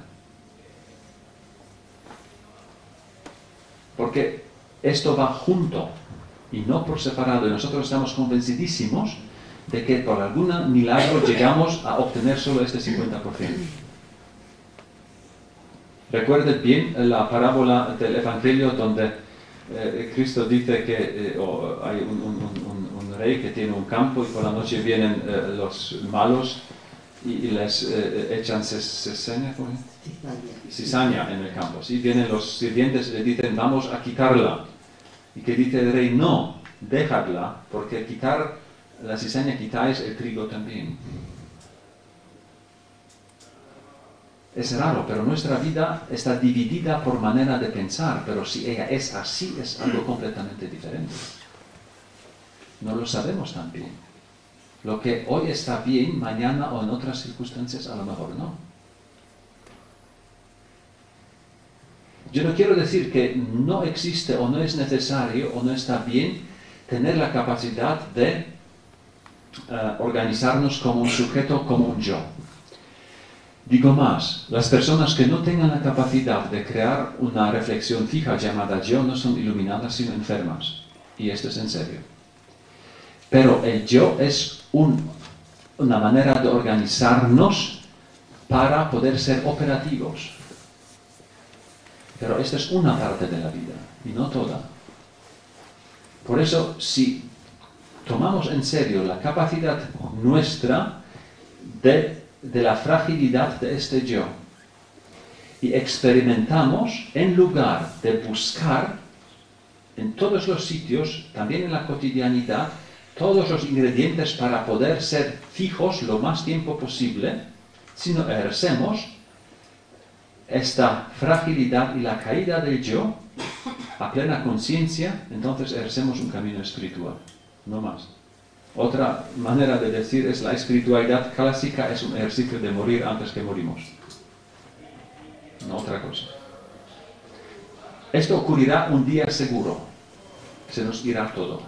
Porque esto va junto y no por separado. Y nosotros estamos convencidísimos de que por algún milagro llegamos a obtener solo este 50%. Recuerden bien la parábola del Evangelio donde Cristo dice que hay un rey que tiene un campo y por la noche vienen los malos y les echan cizaña en el campo. ¿Sí? Vienen los sirvientes y le dicen: vamos a quitarla. Y que dice el rey: no, dejadla, porque quitar la cizaña quitáis el trigo también. Es raro, pero nuestra vida está dividida por manera de pensar, pero si ella es así, es algo completamente diferente. No lo sabemos tan bien. Lo que hoy está bien, mañana o en otras circunstancias a lo mejor no. Yo no quiero decir que no existe o no es necesario o no está bien tener la capacidad de organizarnos como un sujeto, como un yo. Digo más, las personas que no tengan la capacidad de crear una reflexión fija llamada yo no son iluminadas sino enfermas. Y esto es en serio. Pero el yo es una manera de organizarnos para poder ser operativos. Pero esta es una parte de la vida y no toda. Por eso, si tomamos en serio la capacidad nuestra de la fragilidad de este yo y experimentamos, en lugar de buscar en todos los sitios, también en la cotidianidad, todos los ingredientes para poder ser fijos lo más tiempo posible, sino ejercemos esta fragilidad y la caída del yo a plena conciencia, entonces ejercemos un camino espiritual, no más. Otra manera de decir es la espiritualidad clásica es un ejercicio de morir antes que morimos. No otra cosa. Esto ocurrirá un día seguro. Se nos irá todo.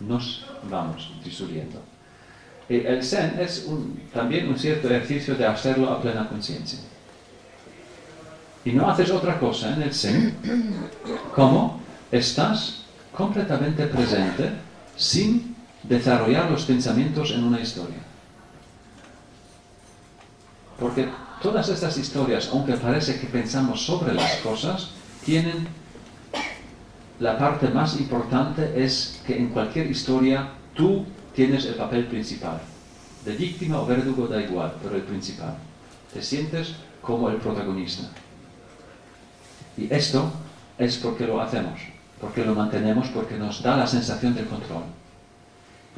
Nos vamos disolviendo. Y el Zen es también un cierto ejercicio de hacerlo a plena conciencia. Y no haces otra cosa en el Zen como estás completamente presente sin desarrollar los pensamientos en una historia. Porque todas estas historias, aunque parece que pensamos sobre las cosas, tienen la parte más importante es que en cualquier historia tú tienes el papel principal. De víctima o verdugo da igual, pero el principal. Te sientes como el protagonista. Y esto es porque lo hacemos, porque lo mantenemos, porque nos da la sensación de control.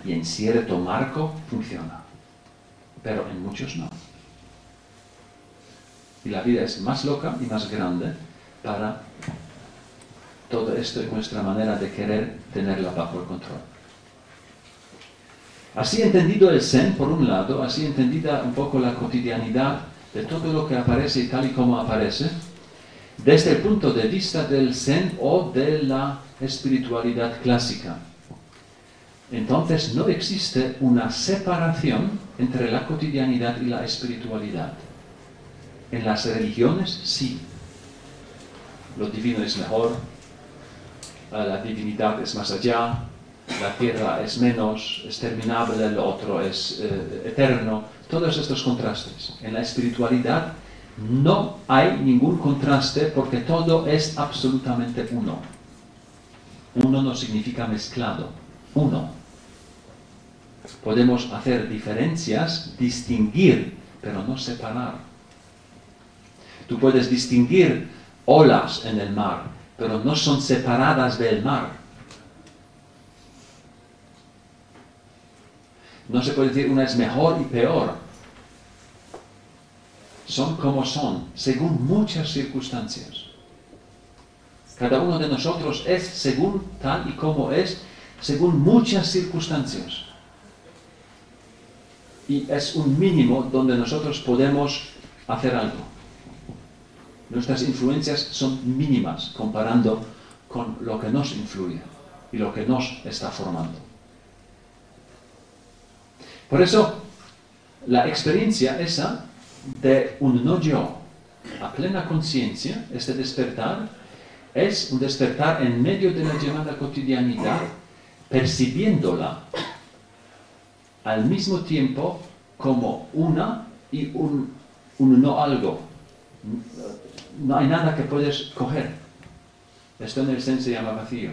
Y en cierto marco funciona, pero en muchos no. Y la vida es más loca y más grande para todo esto en nuestra manera de querer tenerla bajo el control. Así entendido el Zen, por un lado, así entendida un poco la cotidianidad de todo lo que aparece y tal y como aparece, desde el punto de vista del Zen o de la espiritualidad clásica. Entonces no existe una separación entre la cotidianidad y la espiritualidad. En las religiones sí. Lo divino es mejor, la divinidad es más allá, la tierra es menos, es terminable, lo otro es eterno. Todos estos contrastes. En la espiritualidad no hay ningún contraste porque todo es absolutamente uno. Uno no significa mezclado. Uno. Podemos hacer diferencias, distinguir, pero no separar. Tú puedes distinguir olas en el mar, pero no son separadas del mar. No se puede decir una es mejor y peor. Son como son, según muchas circunstancias. Cada uno de nosotros es según tal y como es, según muchas circunstancias. Y es un mínimo donde nosotros podemos hacer algo. Nuestras influencias son mínimas comparando con lo que nos influye y lo que nos está formando. Por eso, la experiencia esa de un no yo a plena conciencia, este despertar, es un despertar en medio de la llamada cotidianidad, percibiéndola al mismo tiempo como una y un no algo. No hay nada que puedes coger. Esto en el Zen se llama vacío.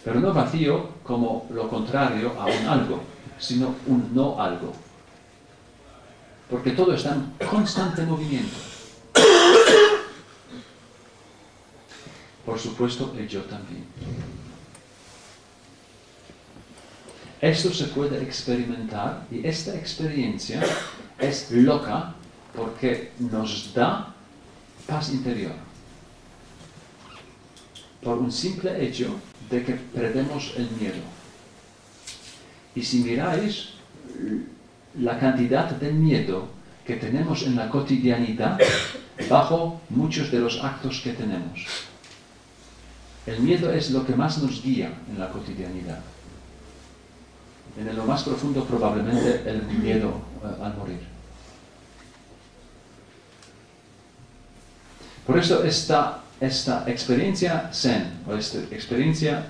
Pero no vacío como lo contrario a un algo, sino un no algo. Porque todo está en constante movimiento. Por supuesto, el yo también. Esto se puede experimentar y esta experiencia es loca porque nos da paz interior. Por un simple hecho de que perdemos el miedo. Y si miráis la cantidad de miedo que tenemos en la cotidianidad bajo muchos de los actos que tenemos. El miedo es lo que más nos guía en la cotidianidad. En lo más profundo probablemente el miedo al morir. Por eso esta experiencia Zen, o esta experiencia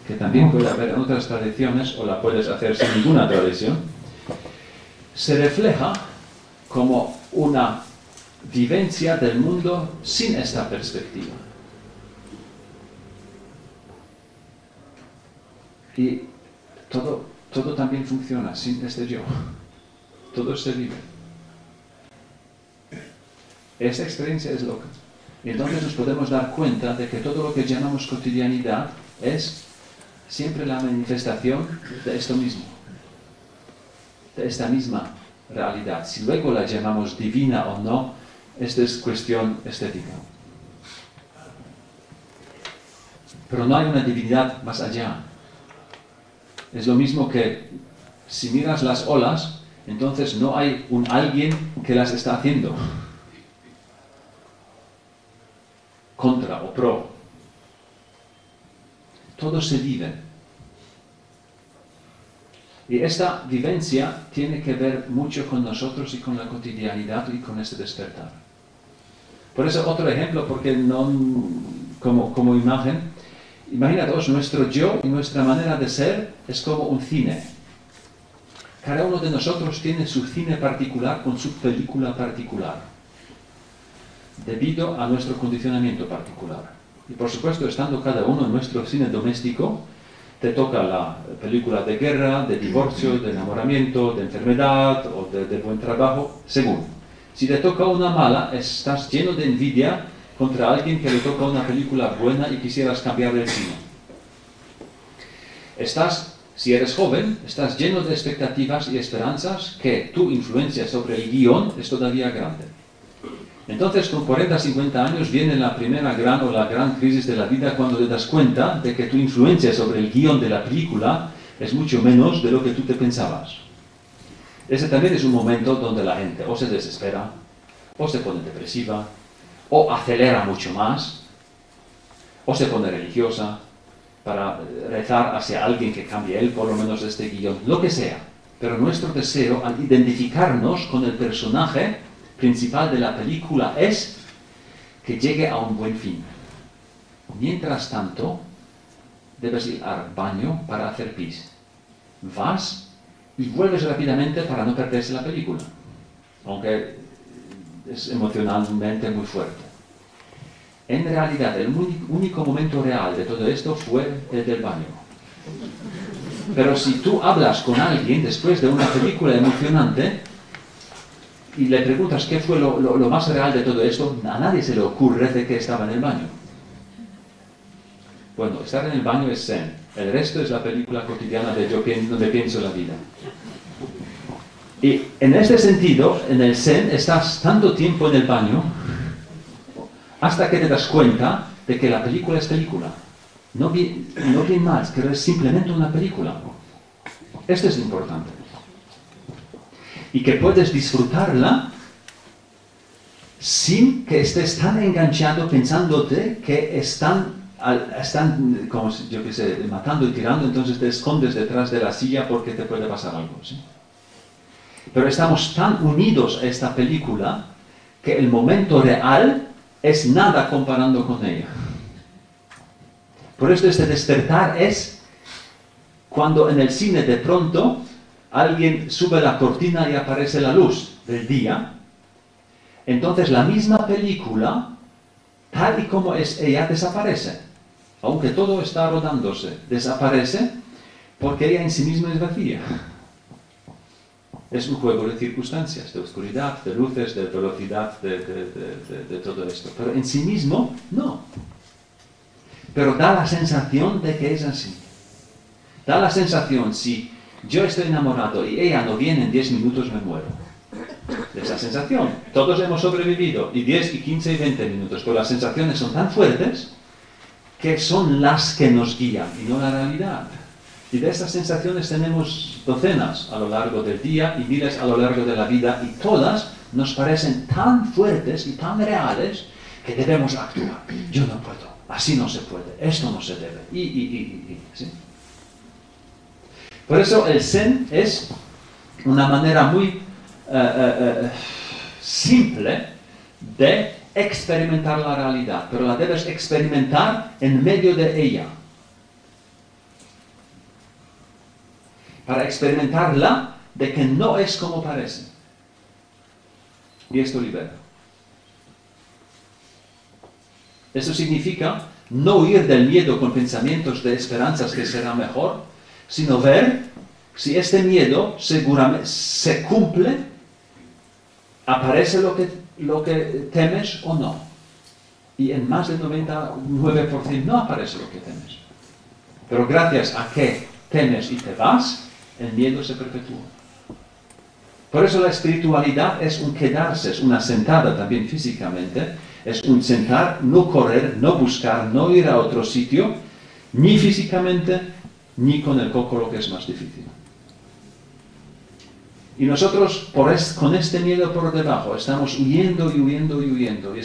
que también puede haber en otras tradiciones, o la puedes hacer sin ninguna tradición, se refleja como una vivencia del mundo sin esta perspectiva. Y todo también funciona sin este yo. Todo se vive. Esta experiencia es loca. Y entonces nos podemos dar cuenta de que todo lo que llamamos cotidianidad es siempre la manifestación de esto mismo. De esta misma realidad. Si luego la llamamos divina o no, esta es cuestión estética. Pero no hay una divinidad más allá. Es lo mismo que si miras las olas, entonces no hay un alguien que las está haciendo. Contra o pro. Todo se vive. Y esta vivencia tiene que ver mucho con nosotros y con la cotidianidad y con este despertar. Por eso otro ejemplo, porque no como imagen, imaginaos, nuestro yo y nuestra manera de ser es como un cine. Cada uno de nosotros tiene su cine particular con su película particular, debido a nuestro condicionamiento particular. Y por supuesto, estando cada uno en nuestro cine doméstico, te toca la película de guerra, de divorcio, de enamoramiento, de enfermedad o de buen trabajo, según. Si te toca una mala, estás lleno de envidia contra alguien que le toca una película buena y quisieras cambiar el cine. Si eres joven, estás lleno de expectativas y esperanzas que tu influencia sobre el guión es todavía grande. Entonces, con 40, 50 años viene la primera gran crisis de la vida cuando te das cuenta de que tu influencia sobre el guión de la película es mucho menos de lo que tú te pensabas. Ese también es un momento donde la gente o se desespera, o se pone depresiva, o acelera mucho más, o se pone religiosa para rezar hacia alguien que cambie él, por lo menos este guión, lo que sea. Pero nuestro deseo al identificarnos con el personaje principal de la película es que llegue a un buen fin. Mientras tanto, debes ir al baño para hacer pis. Vas y vuelves rápidamente para no perderse la película, aunque es emocionalmente muy fuerte. En realidad, el único momento real de todo esto fue el del baño. Pero si tú hablas con alguien después de una película emocionante, y le preguntas qué fue lo más real de todo esto, a nadie se le ocurre de que estaba en el baño. Bueno, estar en el baño es zen. El resto es la película cotidiana de donde pienso la vida. Y en este sentido, en el zen, estás tanto tiempo en el baño hasta que te das cuenta de que la película es película. No bien más, que es simplemente una película. Esto es importante. Y que puedes disfrutarla sin que estés tan enganchado pensándote que están como yo qué sé, matando y tirando, entonces te escondes detrás de la silla porque te puede pasar algo, ¿sí? Pero estamos tan unidos a esta película que el momento real es nada comparando con ella. Por eso este despertar es cuando en el cine de pronto alguien sube la cortina y aparece la luz del día. Entonces la misma película, tal y como es ella, desaparece. Aunque todo está rodándose, desaparece porque ella en sí misma es vacía. Es un juego de circunstancias, de oscuridad, de luces, de velocidad, de todo esto. Pero en sí mismo, no. Pero da la sensación de que es así. Da la sensación, si yo estoy enamorado y ella no viene en 10 minutos, me muero. De esa sensación. Todos hemos sobrevivido, y 10, y 15, y 20 minutos. Pero las sensaciones son tan fuertes que son las que nos guían, y no la realidad. Y de estas sensaciones tenemos docenas a lo largo del día y miles a lo largo de la vida, y todas nos parecen tan fuertes y tan reales que debemos actuar. Yo no puedo, así no se puede, esto no se debe, ¿sí? Por eso el Zen es una manera muy simple de experimentar la realidad, pero la debes experimentar en medio de ella. Para experimentarla de que no es como parece. Y esto libera. Eso significa no huir del miedo con pensamientos de esperanzas que será mejor, sino ver si este miedo seguramente se cumple, aparece lo que temes o no. Y en más del 99% no aparece lo que temes. Pero gracias a que temes y te vas, el miedo se perpetúa. Por eso la espiritualidad es un quedarse, es una sentada también físicamente, es un sentar, no correr, no buscar, no ir a otro sitio, ni físicamente, ni con el coco, lo que es más difícil. Y nosotros, con este miedo por debajo, estamos huyendo y huyendo y huyendo. Y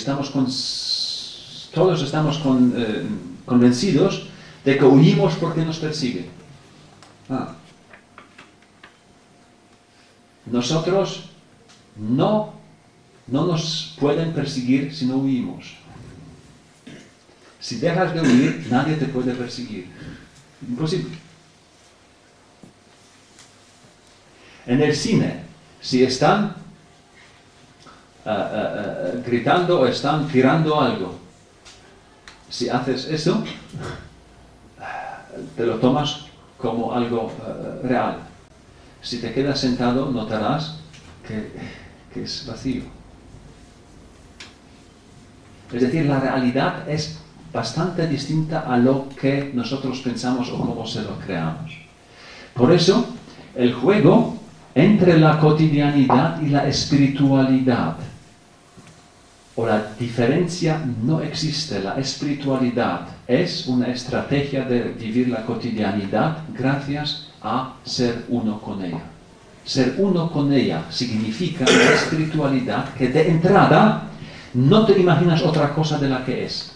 todos estamos convencidos de que huimos porque nos persiguen. Nosotros no nos pueden perseguir si no huimos. Si dejas de huir, nadie te puede perseguir. Imposible. En el cine, si están gritando o están tirando algo, si haces eso, te lo tomas como algo real. Si te quedas sentado, notarás que es vacío. Es decir, la realidad es bastante distinta a lo que nosotros pensamos o cómo se lo creamos. Por eso, el juego entre la cotidianidad y la espiritualidad, o la diferencia, no existe. La espiritualidad es una estrategia de vivir la cotidianidad gracias a ser uno con ella. Ser uno con ella significa la espiritualidad que de entrada no te imaginas otra cosa de la que es.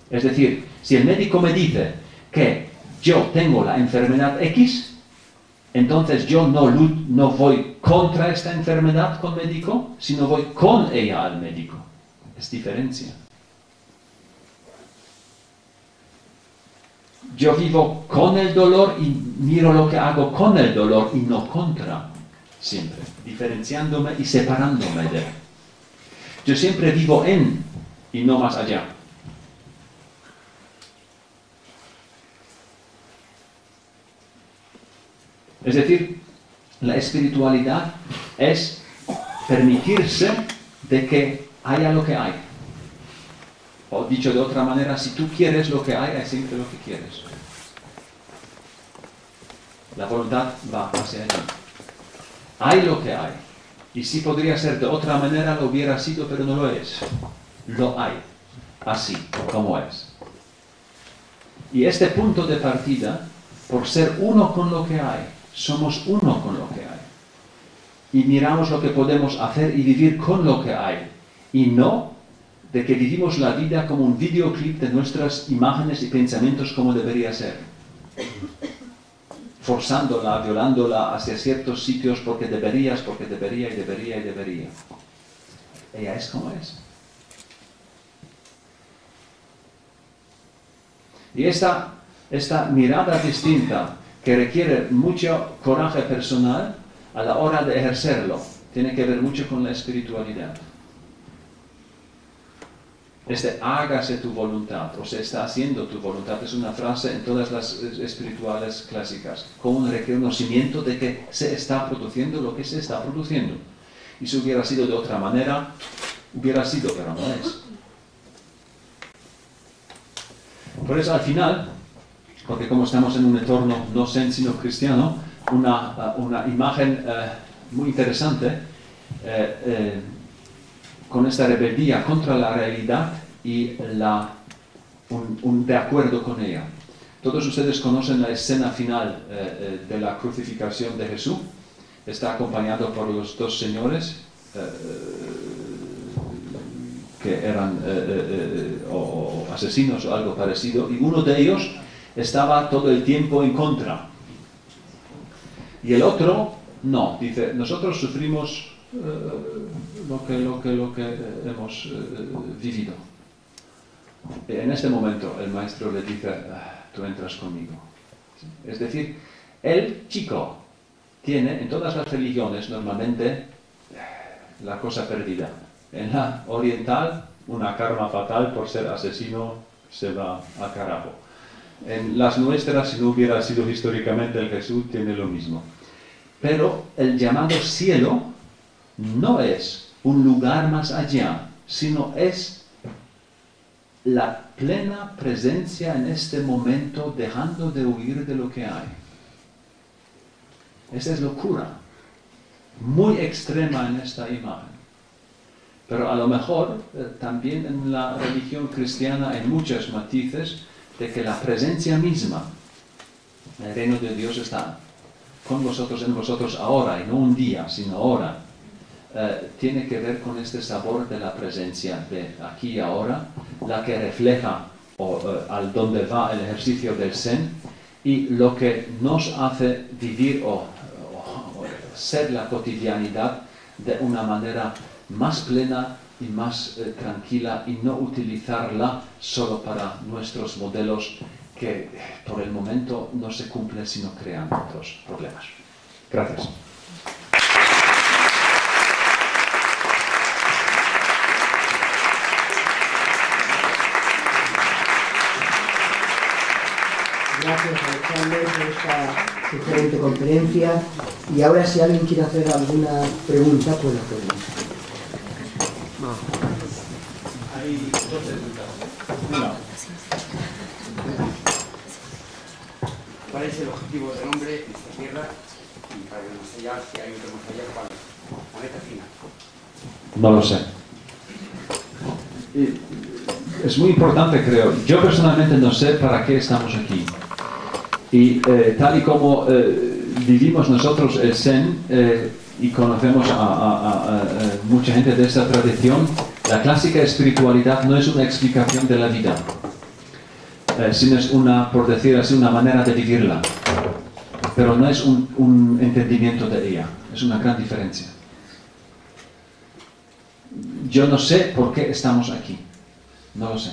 Es decir, si el médico me dice que yo tengo la enfermedad X, entonces yo no voy contra esta enfermedad con médico, sino voy con ella al médico. Es diferencia. Yo vivo con el dolor y miro lo que hago con el dolor y no contra, siempre, diferenciándome y separándome de él. Yo siempre vivo en y no más allá. Es decir, la espiritualidad es permitirse de que haya lo que hay. O dicho de otra manera, si tú quieres lo que hay siempre lo que quieres. La voluntad va hacia allí. Hay lo que hay. Y si podría ser de otra manera, lo hubiera sido, pero no lo es. Lo hay. Así como es. Y este punto de partida, por ser uno con lo que hay, somos uno con lo que hay. Y miramos lo que podemos hacer y vivir con lo que hay. Y no de que vivimos la vida como un videoclip de nuestras imágenes y pensamientos como debería ser. Forzándola, violándola hacia ciertos sitios porque debería y debería. Ella es como es. Y esta mirada distinta que requiere mucho coraje personal a la hora de ejercerlo, tiene que ver mucho con la espiritualidad. Hágase tu voluntad, o se está haciendo tu voluntad, es una frase en todas las espirituales clásicas, con un reconocimiento de que se está produciendo lo que se está produciendo. Y si hubiera sido de otra manera, hubiera sido, pero no es. Por eso al final, porque como estamos en un entorno no zen sino cristiano, una imagen muy interesante con esta rebeldía contra la realidad y un de acuerdo con ella. Todos ustedes conocen la escena final de la crucifixión de Jesús. Está acompañado por los dos señores que eran o asesinos o algo parecido, y uno de ellos estaba todo el tiempo en contra. Y el otro no, dice, nosotros sufrimos lo que hemos vivido. En este momento el maestro le dice, tú entras conmigo. Es decir, el chico tiene en todas las religiones normalmente la cosa perdida. En la oriental, una karma fatal por ser asesino se va a carajo. En las nuestras, si no hubiera sido históricamente el Jesús, tiene lo mismo. Pero el llamado cielo no es un lugar más allá, sino es la plena presencia en este momento, dejando de huir de lo que hay. Esa es locura, muy extrema en esta imagen. Pero a lo mejor también en la religión cristiana hay muchos matices de que la presencia misma El reino de Dios está con vosotros, en vosotros ahora, y no un día, sino ahora. Tiene que ver con este sabor de la presencia de aquí y ahora, la que refleja al donde va el ejercicio del Zen, y lo que nos hace vivir o ser la cotidianidad de una manera más plena y más tranquila, y no utilizarla solo para nuestros modelos que por el momento no se cumplen, sino crean otros problemas. Gracias. Gracias, Alexander, por esta excelente conferencia. Y ahora, si alguien quiere hacer alguna pregunta, pues la pregunta. Hay dos preguntas. Una. ¿Cuál es el objetivo del hombre en esta tierra y para el más allá, si hay otro más allá, cuál es? La meta final. No lo sé. Es muy importante, creo. Yo personalmente no sé para qué estamos aquí. Y tal y como vivimos nosotros el Zen y conocemos a mucha gente de esta tradición, la clásica espiritualidad no es una explicación de la vida, sino es una, por decir así, una manera de vivirla. Pero no es un entendimiento de ella. Es una gran diferencia. Yo no sé por qué estamos aquí. No lo sé.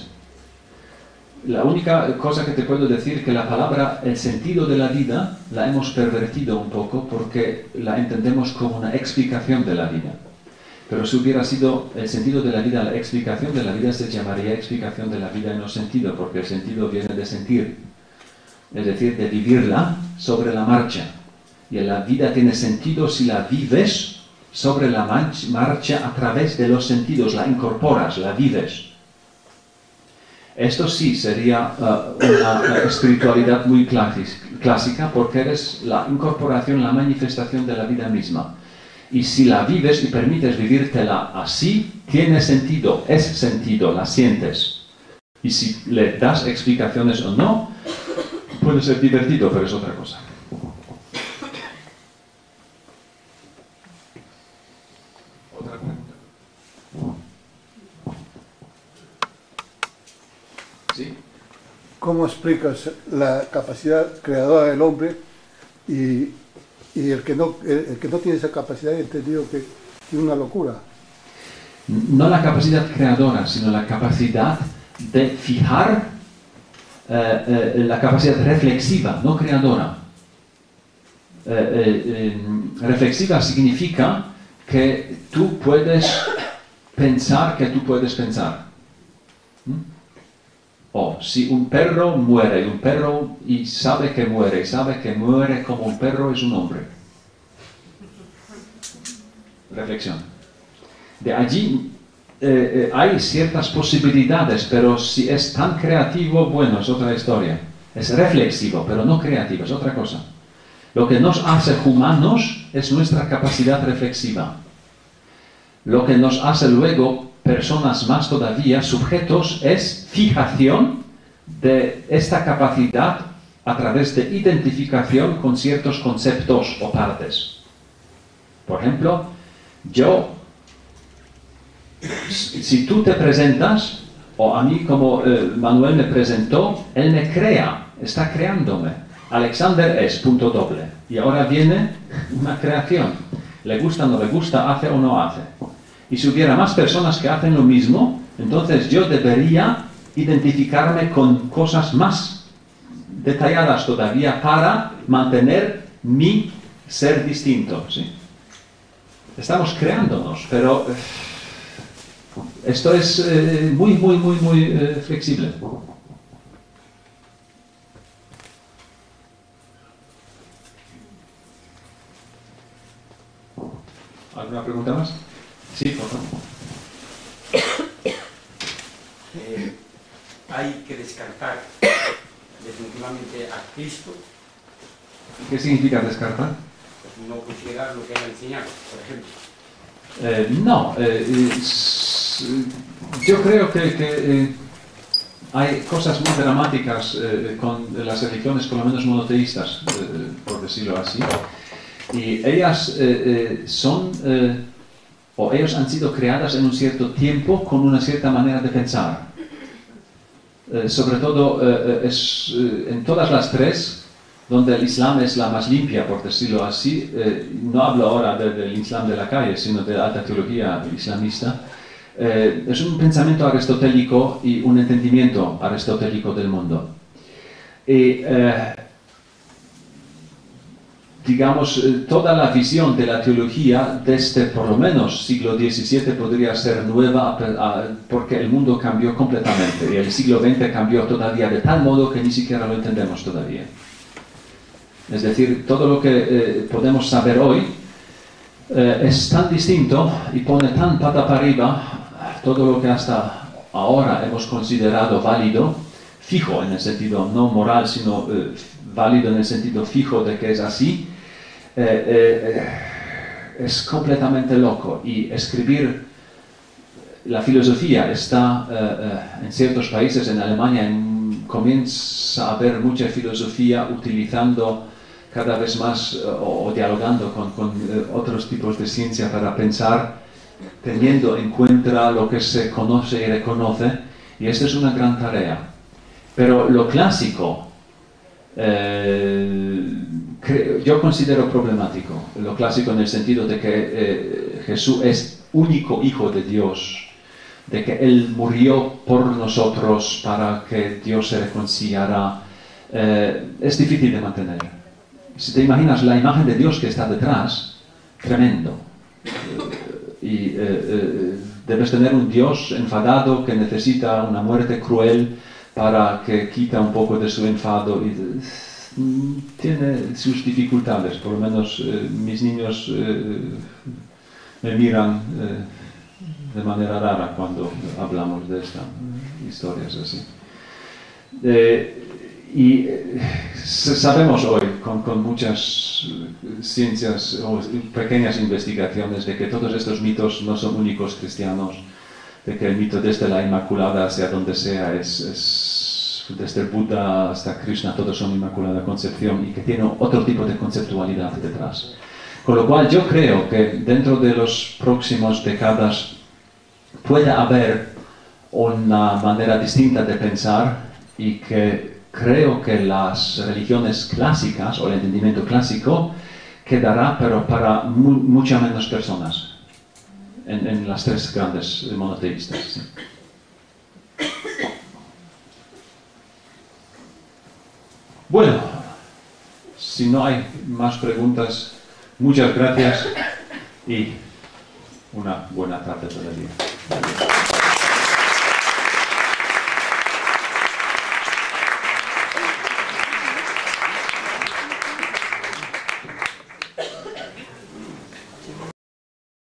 La única cosa que te puedo decir es que la palabra, el sentido de la vida, la hemos pervertido un poco porque la entendemos como una explicación de la vida. Pero si hubiera sido el sentido de la vida, la explicación de la vida se llamaría explicación de la vida en no sentido, porque el sentido viene de sentir, es decir, de vivirla sobre la marcha. Y la vida tiene sentido si la vives sobre la marcha a través de los sentidos, la incorporas, la vives. Esto sí sería una espiritualidad muy clásica, porque eres la incorporación, la manifestación de la vida misma. Y si la vives y permites vivírtela así, tiene sentido, es sentido, la sientes. Y si le das explicaciones o no, puede ser divertido, pero es otra cosa. Otra pregunta. ¿Sí? ¿Cómo explicas la capacidad creadora del hombre y el que no tiene esa capacidad, he entendido que es una locura? No la capacidad creadora, sino la capacidad de fijar, la capacidad reflexiva, no creadora. Reflexiva significa que tú puedes pensar que tú puedes pensar. O si un perro muere, y sabe que muere como un perro, es un hombre. Reflexión. De allí hay ciertas posibilidades, pero si es tan creativo, bueno, es otra historia. Es reflexivo, pero no creativo, es otra cosa. Lo que nos hace humanos es nuestra capacidad reflexiva. Lo que nos hace luego personas más todavía, sujetos, es fijación de esta capacidad a través de identificación con ciertos conceptos o partes. Por ejemplo, si tú te presentas, o a mí como Manuel me presentó, él me crea, está creándome. Alexander es punto doble. Y ahora viene una creación. Le gusta, no le gusta, hace o no hace. Y si hubiera más personas que hacen lo mismo, entonces yo debería identificarme con cosas más detalladas todavía para mantener mi ser distinto. ¿Sí? Estamos creándonos, pero esto es muy flexible. ¿Alguna pregunta más? Sí, por favor. Hay que descartar definitivamente a Cristo. ¿Qué significa descartar? Pues no considerar lo que él ha enseñado, por ejemplo. No, yo creo que hay cosas muy dramáticas con las religiones, por lo menos monoteístas, por decirlo así, y ellas o ellos han sido creadas en un cierto tiempo con una cierta manera de pensar. Sobre todo en todas las tres, donde el Islam es la más limpia, por decirlo así, no hablo ahora del Islam de la calle, sino de la alta teología islamista, es un pensamiento aristotélico y un entendimiento aristotélico del mundo. Y, digamos, toda la visión de la teología desde por lo menos siglo XVII podría ser nueva porque el mundo cambió completamente y el siglo XX cambió todavía de tal modo que ni siquiera lo entendemos todavía. Es decir, todo lo que podemos saber hoy es tan distinto y pone tan pata para arriba todo lo que hasta ahora hemos considerado válido, fijo en el sentido no moral, sino válido en el sentido fijo de que es así, es completamente loco. Y escribir la filosofía está en ciertos países, en Alemania comienza a haber mucha filosofía utilizando cada vez más o dialogando con otros tipos de ciencia para pensar, teniendo en cuenta lo que se conoce y reconoce, y esta es una gran tarea. Pero lo clásico, yo considero problemático, lo clásico en el sentido de que Jesús es único Hijo de Dios, de que Él murió por nosotros para que Dios se reconciliara, es difícil de mantener. Si te imaginas la imagen de Dios que está detrás, tremendo. Y debes tener un Dios enfadado que necesita una muerte cruel para que quita un poco de su enfado. Y tiene sus dificultades, por lo menos mis niños me miran de manera rara cuando hablamos de estas historias así. Y sabemos hoy, con muchas ciencias o pequeñas investigaciones, de que todos estos mitos no son únicos cristianos, de que el mito desde la Inmaculada hacia donde sea, desde el Buda hasta Krishna, todos son Inmaculada Concepción y que tiene otro tipo de conceptualidad detrás. Con lo cual yo creo que dentro de los próximos décadas puede haber una manera distinta de pensar y que creo que las religiones clásicas o el entendimiento clásico quedará, pero para muchas menos personas en las tres grandes monoteístas. ¿Sí? Bueno, si no hay más preguntas, muchas gracias y una buena tarde todavía.